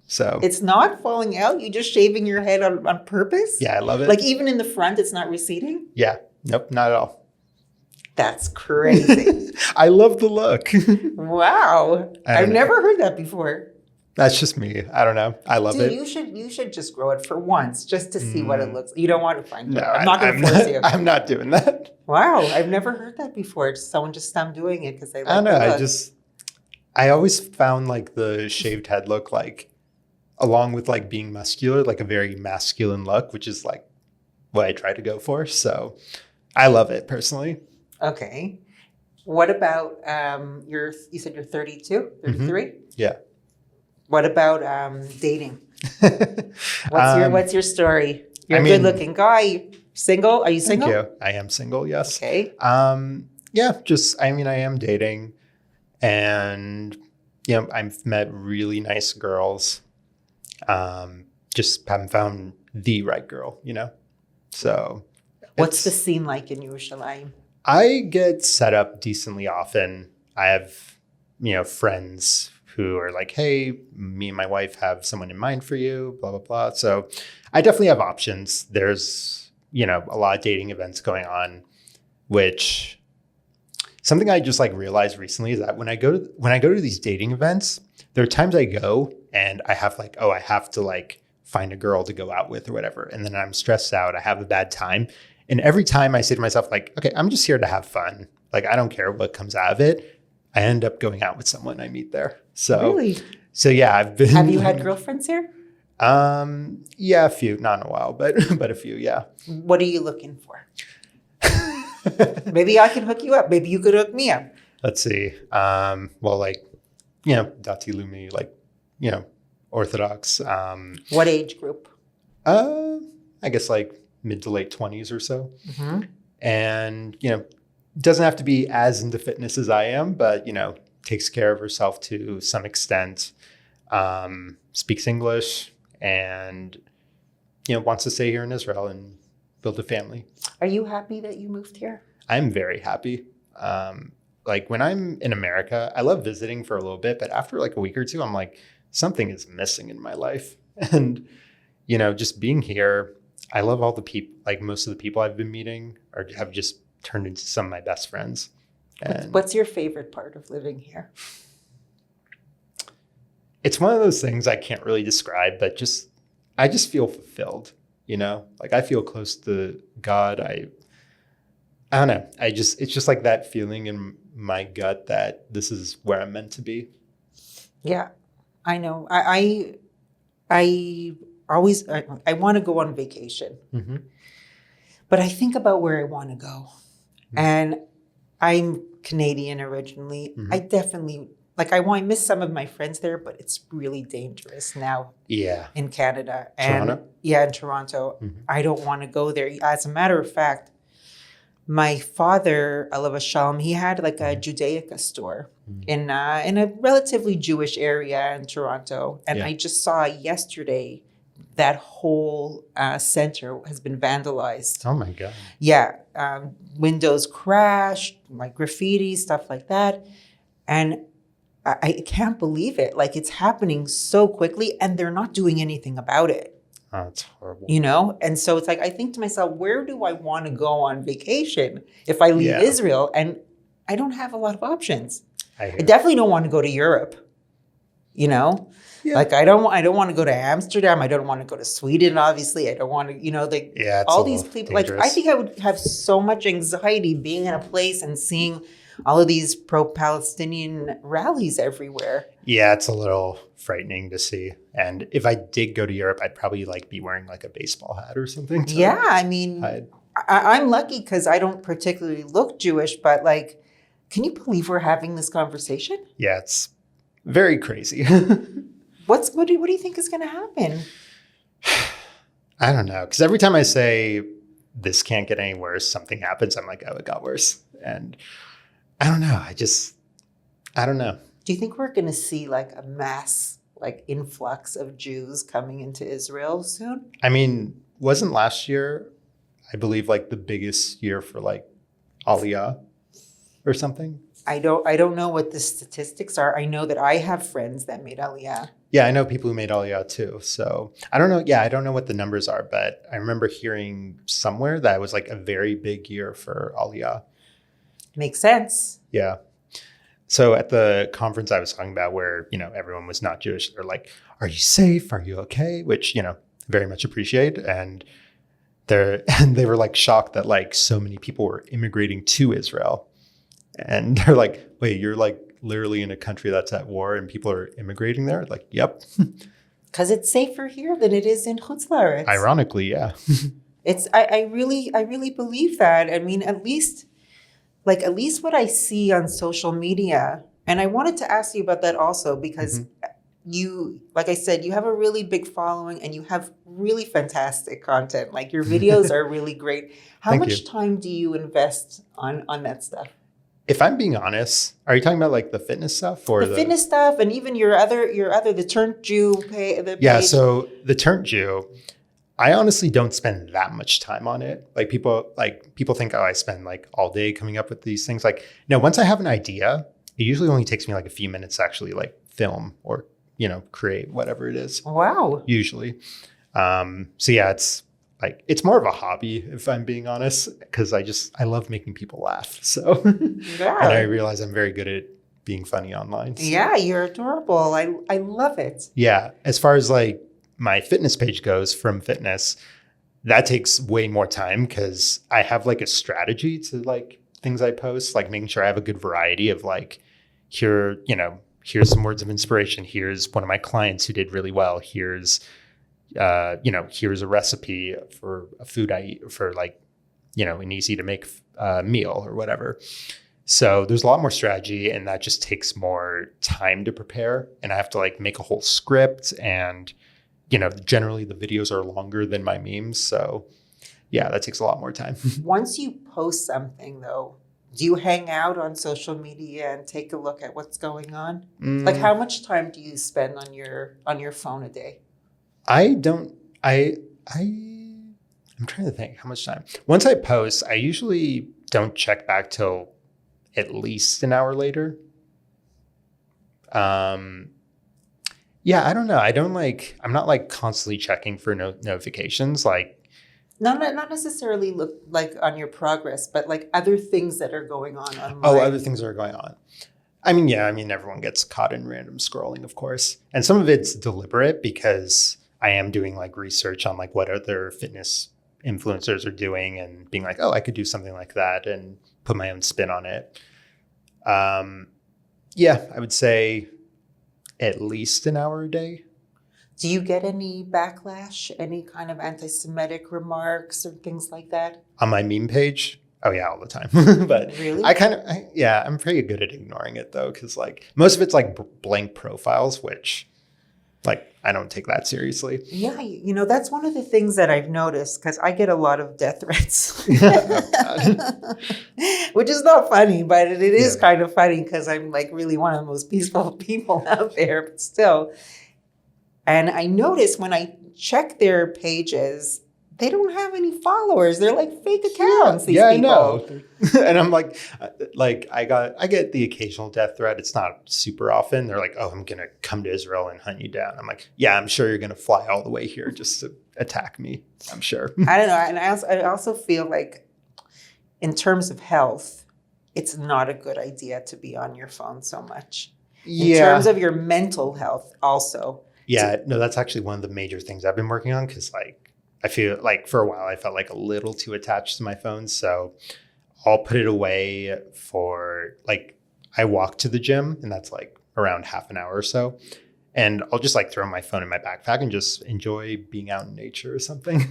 So it's not falling out? You just shaving your head on purpose? Yeah, I love it. Like even in the front, it's not receding? Yeah. Nope, not at all. That's crazy. I love the look. Wow. I've never heard that before. That's just me. I don't know. I love it. You should just grow it for once just to see what it looks like. You don't want to find out. No, I'm not going to force you. I'm not doing that. Wow. I've never heard that before. Someone just stopped doing it because they like I don't know. the look. I always found like the shaved head look like, along with like being muscular, like a very masculine look, which is like what I try to go for. So I love it personally. Okay. What about you said you're 32, 33? Mm-hmm. Yeah. What about dating? What's your story? You're a good-looking guy. Single? Are you single? Thank you. I am single, yes. Okay. Yeah, I am dating, and I've met really nice girls. Just haven't found the right girl, So what's the scene like in Yerushalayim? I get set up decently often. I have, friends who are like, hey, me and my wife have someone in mind for you, blah, blah, blah. So I definitely have options. There's, a lot of dating events going on, which something I just like realized recently is that when I go to these dating events, there are times I go and I have like, I have to like find a girl to go out with or whatever. And then I'm stressed out. I have a bad time. And every time I say to myself, like, okay, I'm just here to have fun. Like, I don't care what comes out of it. I end up going out with someone I meet there. So, really? So yeah, I've been. Have you had girlfriends here? Yeah, a few, not in a while, but a few, yeah. What are you looking for? Maybe I can hook you up. Maybe you could hook me up. Let's see. Well, like, Dati Lumi, like, Orthodox. What age group? I guess like mid to late 20s or so. Mm-hmm. And, doesn't have to be as into fitness as I am, but, takes care of herself to some extent, speaks English, and, wants to stay here in Israel and build a family. Are you happy that you moved here? I'm very happy. Like when I'm in America, I love visiting for a little bit, but after like a week or two, I'm like, something is missing in my life. And, just being here, I love all the people, like most of the people I've been meeting have just turned into some of my best friends. And what's your favorite part of living here? It's one of those things I can't really describe, but I just feel fulfilled, like I feel close to God. I don't know. It's just like that feeling in my gut that this is where I'm meant to be. Yeah, I know. I always want to go on vacation, mm-hmm. but I think about where I want to go. Mm-hmm. And I'm Canadian originally. Mm-hmm. I definitely I miss some of my friends there, but it's really dangerous now. Yeah. In Canada. Toronto? Yeah, in Toronto. Mm-hmm. I don't want to go there. As a matter of fact, my father, Alav Shalom, he had like a Judaica store in a relatively Jewish area in Toronto. And I just saw yesterday that whole center has been vandalized. Oh my God. Yeah. Windows crashed, like graffiti, stuff like that. And I can't believe it. Like it's happening so quickly and they're not doing anything about it. Oh, it's horrible. And so it's like, I think to myself, where do I want to go on vacation if I leave Israel? And I don't have a lot of options. I definitely don't want to go to Europe, Yeah. Like I don't want to go to Amsterdam. I don't want to go to Sweden, obviously. I don't want to, all these people, dangerous. Like I think I would have so much anxiety being in a place and seeing all of these pro-Palestinian rallies everywhere. Yeah, it's a little frightening to see. And if I did go to Europe, I'd probably like be wearing like a baseball hat or something. Yeah, I mean, I'm lucky because I don't particularly look Jewish, but like, can you believe we're having this conversation? Yeah, it's very crazy. What do you think is going to happen? I don't know. Because every time I say this can't get any worse, something happens. I'm like, oh, it got worse. And I don't know. I don't know. Do you think we're going to see like a mass like influx of Jews coming into Israel soon? I mean, wasn't last year, I believe, like the biggest year for like Aliyah or something? I don't know what the statistics are. I know that I have friends that made Aliyah. Yeah, I know people who made Aliyah too. So I don't know. Yeah, I don't know what the numbers are, but I remember hearing somewhere that it was like a very big year for Aliyah. Makes sense. Yeah. So at the conference I was talking about where, everyone was not Jewish, they're like, are you safe? Are you okay? Which, very much appreciate. And they were like shocked that like so many people were immigrating to Israel. And they're like, wait, you're like literally in a country that's at war and people are immigrating there? Like, yep. Because it's safer here than it is in Chutz La'aretz. Ironically, yeah. I really believe that. I mean, at least what I see on social media, and I wanted to ask you about that also because you, like I said, you have a really big following and you have really fantastic content. Like your videos are really great. How much time do you invest on that stuff? If I'm being honest, are you talking about like the fitness stuff or the fitness stuff and even your other the Turnt Jew page? Yeah, so the Turnt Jew, I honestly don't spend that much time on it. Like people think, oh, I spend like all day coming up with these things. Like, no, once I have an idea, it usually only takes me like a few minutes to actually like film or, create whatever it is. Wow. Usually. So yeah, it's more of a hobby if I'm being honest, because I love making people laugh. So, yeah. And I realize I'm very good at being funny online. So. Yeah, you're adorable. I love it. Yeah. As far as like my fitness page goes from fitness, that takes way more time because I have like a strategy to like things I post, like making sure I have a good variety of like, here's some words of inspiration. Here's one of my clients who did really well. Here's a recipe for a food I eat for like, an easy to make meal or whatever. So there's a lot more strategy and that just takes more time to prepare. And I have to like make a whole script and, generally the videos are longer than my memes. So yeah, that takes a lot more time. Once you post something though, do you hang out on social media and take a look at what's going on? Like how much time do you spend on your phone a day? I'm trying to think how much time. Once I post, I usually don't check back till at least an hour later. Yeah, I don't know. I'm not like constantly checking for notifications. Like, not necessarily look like on your progress, but like other things that are going on online. Oh, other things that are going on. I mean, yeah, everyone gets caught in random scrolling, of course. And some of it's deliberate because I am doing like research on like what other fitness influencers are doing and being like, oh, I could do something like that and put my own spin on it. Yeah, I would say at least an hour a day. Do you get any backlash, any kind of anti-Semitic remarks or things like that? On my meme page? Oh yeah, all the time. But really? I'm pretty good at ignoring it though. Cause like most of it's like blank profiles, which like, I don't take that seriously. Yeah, that's one of the things that I've noticed because I get a lot of death threats, which is not funny, but it is kind of funny because I'm like really one of the most peaceful people out there, but still. And I notice when I check their pages, they don't have any followers. They're like fake accounts. These people. I know. And I'm like I get the occasional death threat. It's not super often. They're like, oh, I'm going to come to Israel and hunt you down. I'm like, yeah, I'm sure you're going to fly all the way here just to attack me. I'm sure. I don't know. And I also feel like in terms of health, it's not a good idea to be on your phone so much. In terms of your mental health also. Yeah, no, that's actually one of the major things I've been working on because like, I feel like for a while I felt like a little too attached to my phone. So I'll put it away for like, I walk to the gym and that's like around half an hour or so. And I'll just like throw my phone in my backpack and just enjoy being out in nature or something,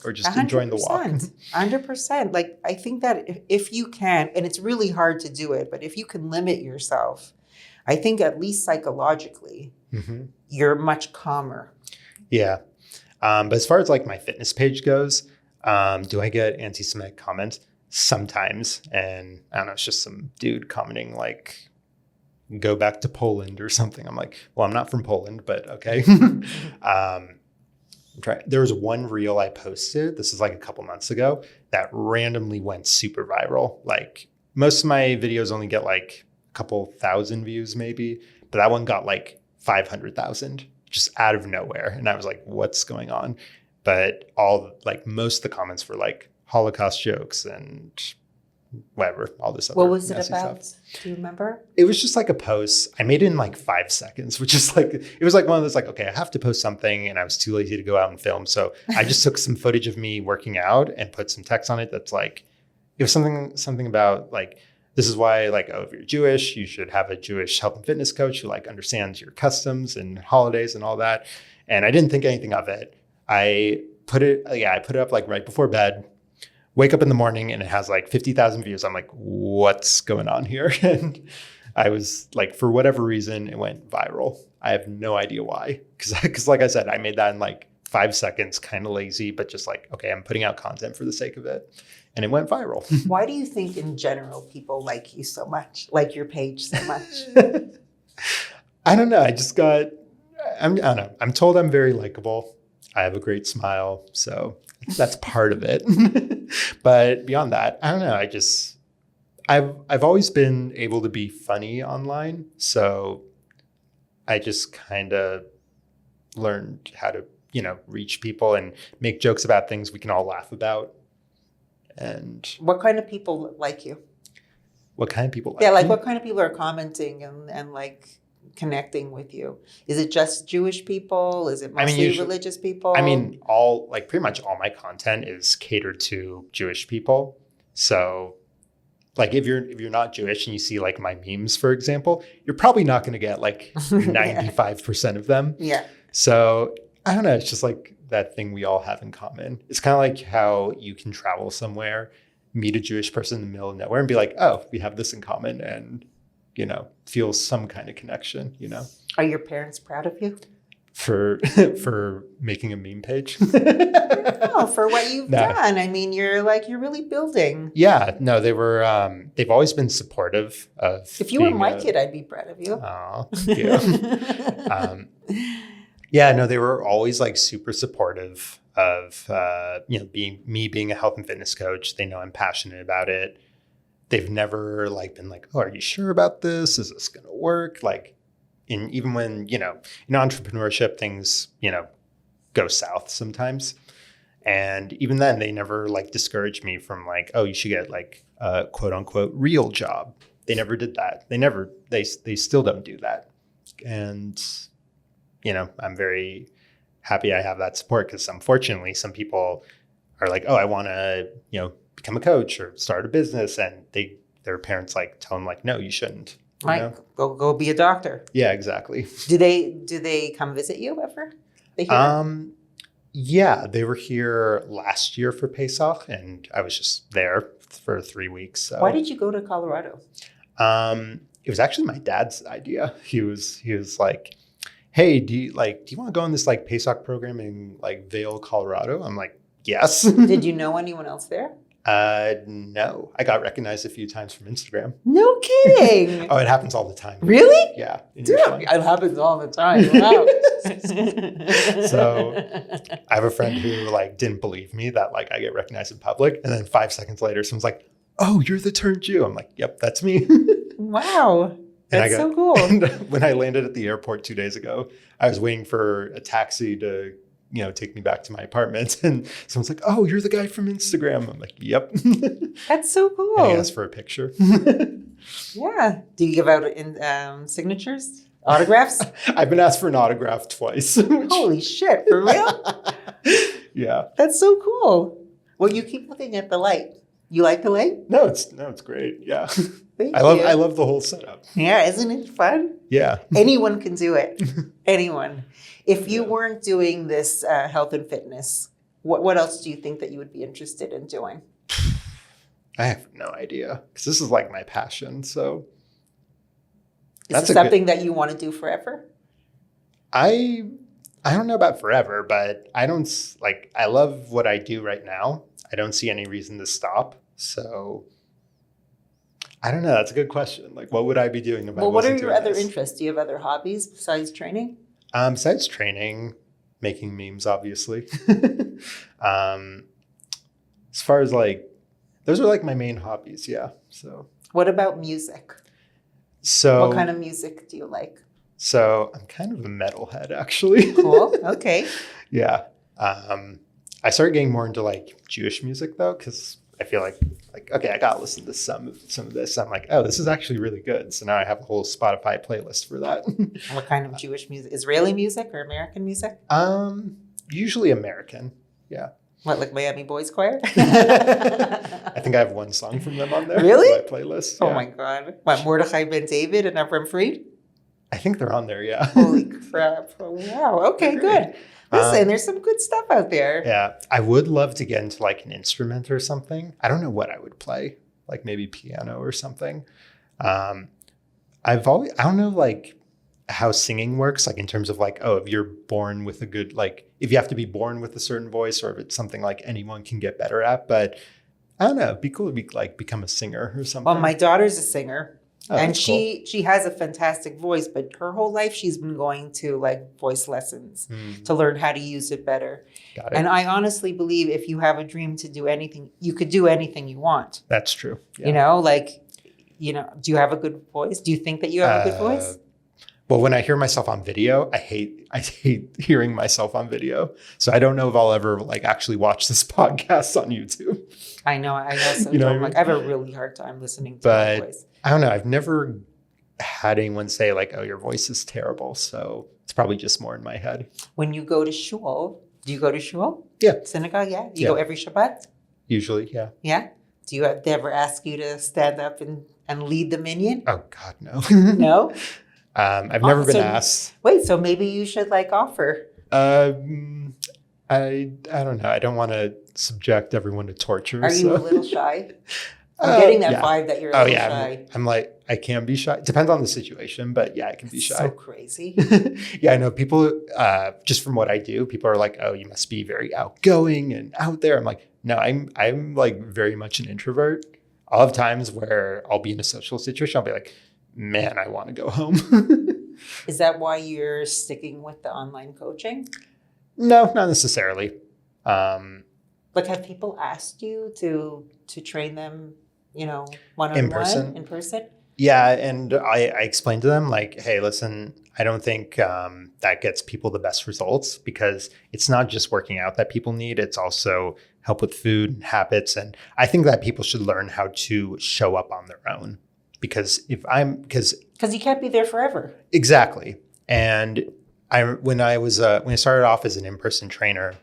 or just enjoying the walk. 100%. Like, I think that if you can, and it's really hard to do it, but if you can limit yourself, I think at least psychologically, you're much calmer. Yeah. But as far as like my fitness page goes, do I get anti-Semitic comments? Sometimes. And I don't know, it's just some dude commenting like, go back to Poland or something. I'm like, well, I'm not from Poland, but okay. There was one reel I posted. This is like a couple months ago that randomly went super viral. Like most of my videos only get like a couple thousand views maybe, but that one got like 500,000 just out of nowhere. And I was like, what's going on? But most of the comments were like Holocaust jokes and whatever, all this other What was it messy about? stuff. Do you remember? It was just like a post. I made it in like 5 seconds, which is like, it was like one of those like, okay, I have to post something, and I was too lazy to go out and film. So I just took some footage of me working out and put some text on it that's like, it was something about like, this is why like, oh, if you're Jewish, you should have a Jewish health and fitness coach who like understands your customs and holidays and all that. And I didn't think anything of it. I put it up like right before bed. Wake up in the morning and it has like 50,000 views. I'm like, what's going on here? And I was like, for whatever reason, it went viral. I have no idea why. Because like I said, I made that in like 5 seconds, kind of lazy, but just like, okay, I'm putting out content for the sake of it. And it went viral. Why do you think in general people like you so much, like your page so much? I don't know. I don't know. I'm told I'm very likable. I have a great smile. So that's part of it. But beyond that, I don't know. I've always been able to be funny online. So I just kind of learned how to, reach people and make jokes about things we can all laugh about. And what kind of people like you? What kind of people like Yeah, like me? what kind of people are commenting and like connecting with you? Is it just Jewish people? Is it mostly religious people? I mean, pretty much all my content is catered to Jewish people. So like if you're not Jewish and you see like my memes, for example, you're probably not going to get like 95% of them. Yeah. So I don't know. It's just like that thing we all have in common. It's kind of like how you can travel somewhere, meet a Jewish person in the middle of nowhere and be like, oh, we have this in common, and feel some kind of connection, Are your parents proud of you? For making a meme page? No, for what you've done. I mean, you're really building. Yeah, no, they've always been supportive of. If you were my kid, I'd be proud of you. Oh, thank you. Yeah, no, they were always like super supportive of being a health and fitness coach. They know I'm passionate about it. They've never like been like, oh, are you sure about this? Is this going to work? Like, even when, in entrepreneurship, things, go south sometimes. And even then, they never like discouraged me from like, oh, you should get like a quote unquote real job. They never did that. They still don't do that. And, I'm very happy I have that support, because unfortunately, some people are like, oh, I want to, become a coach or start a business, and their parents like tell them like, no, you shouldn't. Go be a doctor. Yeah, exactly. Do they come visit you ever? Yeah, they were here last year for Pesach, and I was just there for 3 weeks. So. Why did you go to Colorado? It was actually my dad's idea. He was like, hey, do you want to go on this like Pesach program in like Vail, Colorado? I'm like, yes. Did you know anyone else there? No, I got recognized a few times from Instagram. No kidding. Oh, it happens all the time. Really? Yeah. Dude, it happens all the time. Wow. So I have a friend who like didn't believe me that like I get recognized in public. And then 5 seconds later, someone's like, oh, you're the Turnt Jew. I'm like, yep, that's me. Wow. That's so cool. And when I landed at the airport 2 days ago, I was waiting for a taxi to take me back to my apartment. And someone's like, oh, you're the guy from Instagram. I'm like, yep. That's so cool. And he asked for a picture. Yeah. Do you give out signatures? Autographs? I've been asked for an autograph twice. Holy shit, for real? Yeah. That's so cool. Well, you keep looking at the light. You like the light? No, it's great. Yeah. Thank I love the whole setup. Yeah, isn't it fun? Yeah. Anyone can do it. Anyone. If you Yeah. weren't doing this health and fitness, what else do you think that you would be interested in doing? I have no idea because this is like my passion. So Is it something that you want to do forever? I don't know about forever, but I love what I do right now. I don't see any reason to stop. So I don't know. That's a good question. Like, what would I be doing if I Well, what are wasn't your doing other this? interests? Do you have other hobbies besides training? Besides training, making memes, obviously. As far as like, those are like my main hobbies. Yeah. So What about music? what What kind of music do you like? So I'm kind of a metalhead, actually. Cool. Okay. Yeah. I started getting more into like Jewish music though, because I feel like okay, I gotta listen to some of this. I'm like, oh, this is actually really good. So now I have a whole Spotify playlist for that. What kind of Jewish music? Israeli music or American music? Usually American. Yeah. What, like Miami Boys Choir? I think I have one song from them on there. Really? My playlist. Oh yeah. my God. What, Mordechai Ben David and Avram Fried? I think they're on there. Yeah. Holy crap. Oh, wow. Okay, good. Listen, there's some good stuff out there. Yeah. I would love to get into like an instrument or something. I don't know what I would play, like maybe piano or something. I don't know like how singing works, like in terms of like, oh, if you're born with a good, like if you have to be born with a certain voice or if it's something like anyone can get better at. But I don't know. It'd be cool to be like become a singer or something. Well, my daughter's a singer. Oh, and that's cool. she has a fantastic voice, but her whole life she's been going to like voice lessons to learn how to use it better. Got it. And I honestly believe if you have a dream to do anything, you could do anything you want. That's true. Yeah. You know, like, do you have a good voice? Do you think that you have a good voice? Well, when I hear myself on video, I hate hearing myself on video. So I don't know if I'll ever like actually watch this podcast on YouTube. I know. So You know what I mean? like, I have a really hard time listening to my voice. I don't know. I've never had anyone say like, oh, your voice is terrible. So it's probably just more in my head. When you go to shul, do you go to shul? Yeah. Synagogue, yeah? You Yeah. go every Shabbat? Usually, yeah. Yeah? They ever ask you to stand up and lead the minyan? Oh, God, no. No? I've never been So- asked. Wait, so maybe you should like offer. I don't know. I don't want to subject everyone to torture. Are you a so. little shy? I'm getting that yeah. vibe that you're a Oh little yeah, shy. I'm like I can be shy. Depends on the situation, but yeah, I can be It's shy. so crazy. Yeah, I know people. Just from what I do, people are like, "Oh, you must be very outgoing and out there." I'm like, no, I'm like very much an introvert. I'll have times where I'll be in a social situation. I'll be like, man, I want to go home. Is that why you're sticking with the online coaching? No, not necessarily. Like, have people asked you to train them, one-on-one? person? In person? Yeah, and I explained to them like, hey, listen, I don't think that gets people the best results because it's not just working out that people need. It's also help with food and habits. And I think that people should learn how to show up on their own because because you can't be there forever. exactly. And when I started off as an in-person trainer,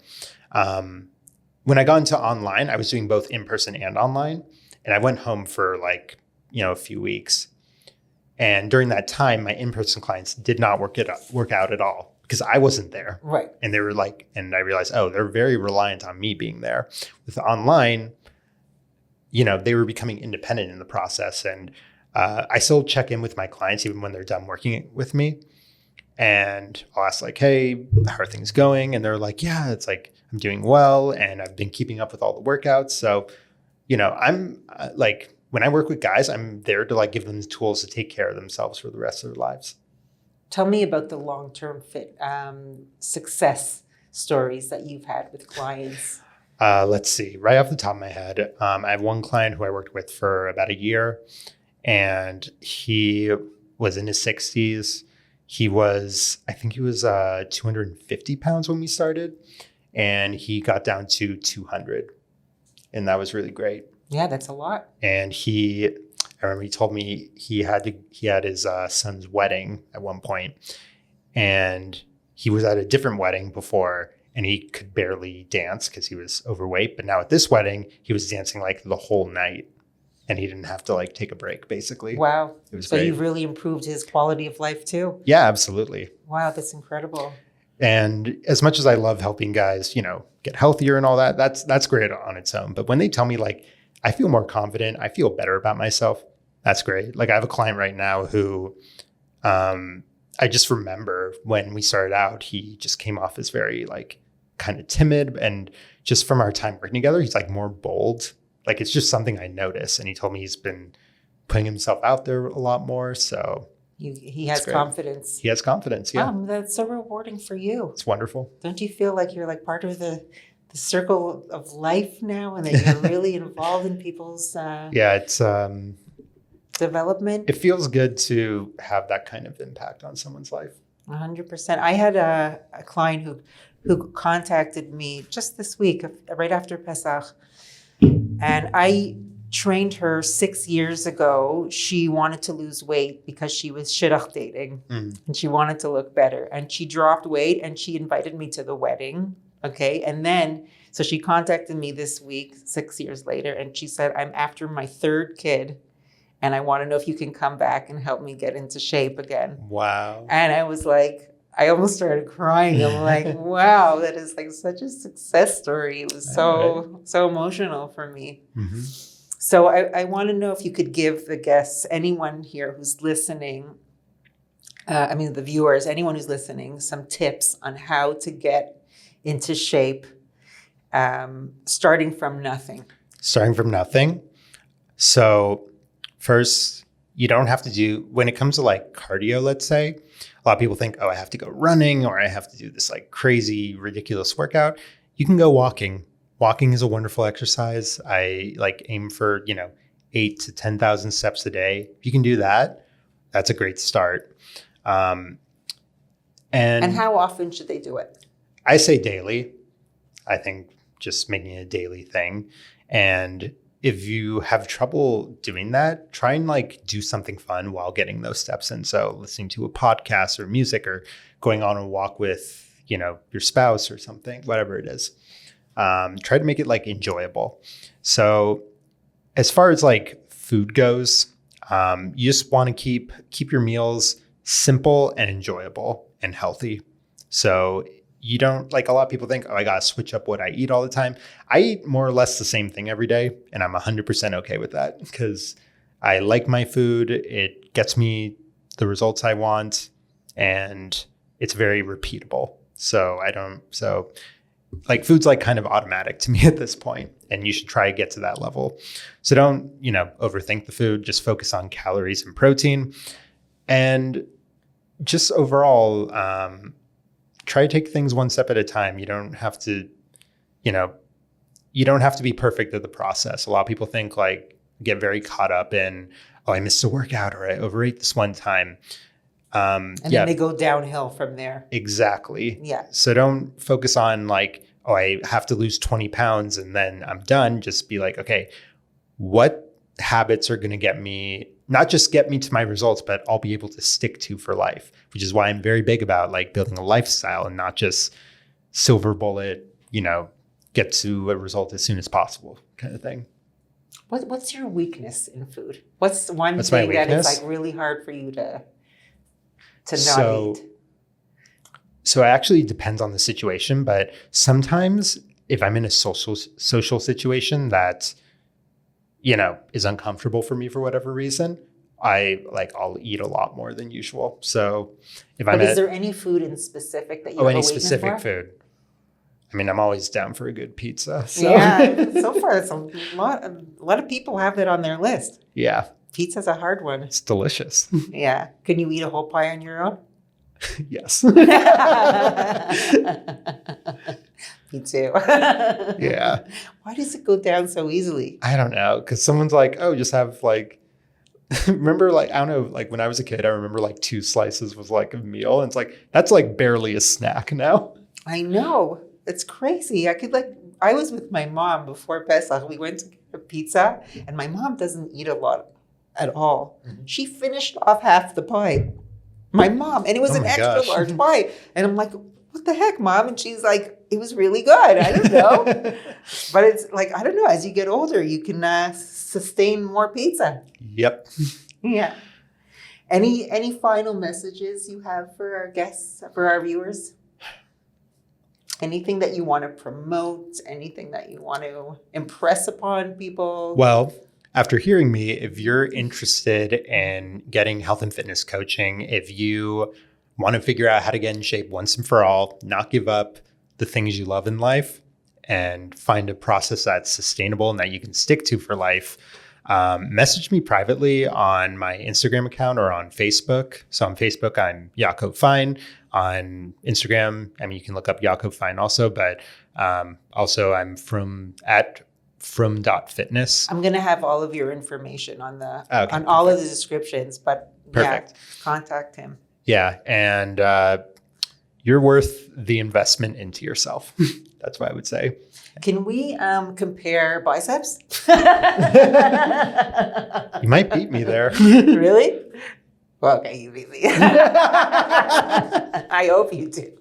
when I got into online, I was doing both in-person and online. And I went home for like, a few weeks. And during that time, my in-person clients did not work out at all because I wasn't there. Right. And they were like, and I realized, oh, they're very reliant on me being there. With online, they were becoming independent in the process. And I still check in with my clients even when they're done working with me. And I'll ask like, hey, how are things going? And they're like, yeah, it's like, I'm doing well. And I've been keeping up with all the workouts. So, I'm like, when I work with guys, I'm there to like give them the tools to take care of themselves for the rest of their lives. Tell me about the long-term fit success stories that you've had with clients. Let's see. Right off the top of my head, I have one client who I worked with for about a year, and he was in his 60s. I think he was 250 pounds when we started, and he got down to 200, and that was really great. Yeah, that's a lot. And I remember he told me he had his son's wedding at one point, and he was at a different wedding before, and he could barely dance because he was overweight. But now at this wedding, he was dancing like the whole night, and he didn't have to like take a break, basically. Wow. It was So great. you've really improved his quality of life too. Yeah, absolutely. Wow, that's incredible. And as much as I love helping guys, you know, get healthier and all that, that's great on its own. But when they tell me like, I feel more confident, I feel better about myself, that's great. Like I have a client right now who, I just remember when we started out, he just came off as very like kind of timid, and just from our time working together, he's like more bold. Like it's just something I notice. And he told me he's been putting himself out there a lot more. So He has great. confidence. he has confidence. Yeah. That's so rewarding for you. It's wonderful. Don't you feel like you're like part of the circle of life now, and that you're really involved in people's Yeah. It's, development? it feels good to have that kind of impact on someone's life. 100%. I had a client who contacted me just this week, right after Pesach, and I trained her 6 years ago. She wanted to lose weight because she was shidduch dating, and she wanted to look better. And she dropped weight, and she invited me to the wedding. Okay, and then so she contacted me this week, 6 years later, and she said, "I'm after my third kid, and I want to know if you can come back and help me get into shape again." Wow. And I was like, I almost started crying. I'm like, wow, that is like such a success story. It was so emotional for me. Mm-hmm. So I want to know if you could give the guests, anyone here who's listening, the viewers, anyone who's listening, some tips on how to get into shape, starting from nothing. Starting from nothing. So first, you don't have to do, when it comes to like cardio, let's say, a lot of people think, oh, I have to go running or I have to do this like crazy, ridiculous workout. You can go walking. Walking is a wonderful exercise. I like aim for, 8 to 10,000 steps a day. If you can do that, that's a great start. And how often should they do it? I say daily. I think just making it a daily thing. And if you have trouble doing that, try and like do something fun while getting those steps in. So listening to a podcast or music or going on a walk with, your spouse or something, whatever it is. Try to make it like enjoyable. So as far as like food goes, you just want to keep your meals simple and enjoyable and healthy. So you don't, like a lot of people think, oh, I got to switch up what I eat all the time. I eat more or less the same thing every day, and I'm 100% okay with that because I like my food. It gets me the results I want, and it's very repeatable. So like food's like kind of automatic to me at this point, and you should try to get to that level. So don't, overthink the food. Just focus on calories and protein, and just overall, try to take things one step at a time. You don't have to, be perfect at the process. A lot of people think like get very caught up in, oh, I missed a workout or I overate this one time. And then they go downhill from there. Exactly. Yeah. So don't focus on like, oh, I have to lose 20 pounds and then I'm done. Just be like, okay, what habits are going to not just get me to my results, but I'll be able to stick to for life, which is why I'm very big about like building a lifestyle and not just silver bullet, get to a result as soon as possible kind of thing. What's your weakness in food? What's one What's thing my that weakness? is like really hard for you to not eat? So it actually depends on the situation, but sometimes if I'm in a social situation that, is uncomfortable for me for whatever reason, I'll eat a lot more than usual. So is there any food in specific that you have any a weakness specific for? food? I mean, I'm always down for a good pizza. So. Yeah, so far it's a lot of people have that on their list. Yeah. Pizza's a hard one. It's delicious. Yeah. Can you eat a whole pie on your own? Yes. Me too. Yeah. Why does it go down so easily? I don't know. Because someone's like, oh, just have like, remember like, I don't know, like when I was a kid, I remember like 2 slices was like a meal. And it's like, that's like barely a snack now. I know. It's crazy. I was with my mom before Pesach. We went to get a pizza and my mom doesn't eat a lot at all. Mm-hmm. She finished off half the pie. My mom. And it was an extra large pie. And I'm like, what what the heck, Mom? And she's like, it was really good. I don't know. But it's like, I don't know, as you get older, you can sustain more pizza. Yep. Yeah. Any final messages you have for our guests, for our viewers? Anything that you want to promote? Anything that you want to impress upon people? Well, after hearing me, if you're interested in getting health and fitness coaching, if you want to figure out how to get in shape once and for all, not give up the things you love in life, and find a process that's sustainable and that you can stick to for life, message me privately on my Instagram account or on Facebook. So on Facebook, I'm Yaakov Fein. On Instagram, I mean, you can look up Yaakov Fein also, but also I'm from.fitness. I'm going to have all of your information on Okay, all of the descriptions, but Perfect. Yeah, contact him. Yeah, and you're worth the investment into yourself. That's what I would say. Can we compare biceps? You might beat me there. Really? Well, okay, you beat me. I hope you do.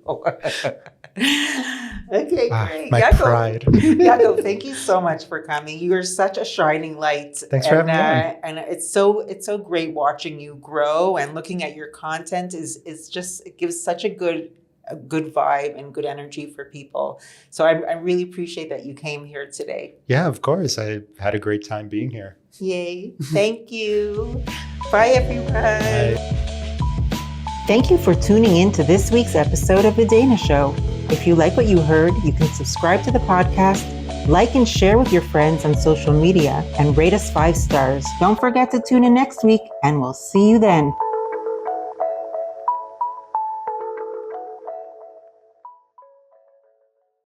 Okay, great. My Yaakov, pride. Yaakov, thank you so much for coming. You are such a shining light. Thanks for having me on. And it's so great watching you grow, and looking at your content is just, it gives such a good vibe and good energy for people. So I really appreciate that you came here today. Yeah, of course. I had a great time being here. Yay. Thank you. Bye, everyone. Bye. Thank you for tuning in to this week's episode of The Dayna Show. If you like what you heard, you can subscribe to the podcast, like and share with your friends on social media, and rate us 5 stars. Don't forget to tune in next week, and we'll see you then.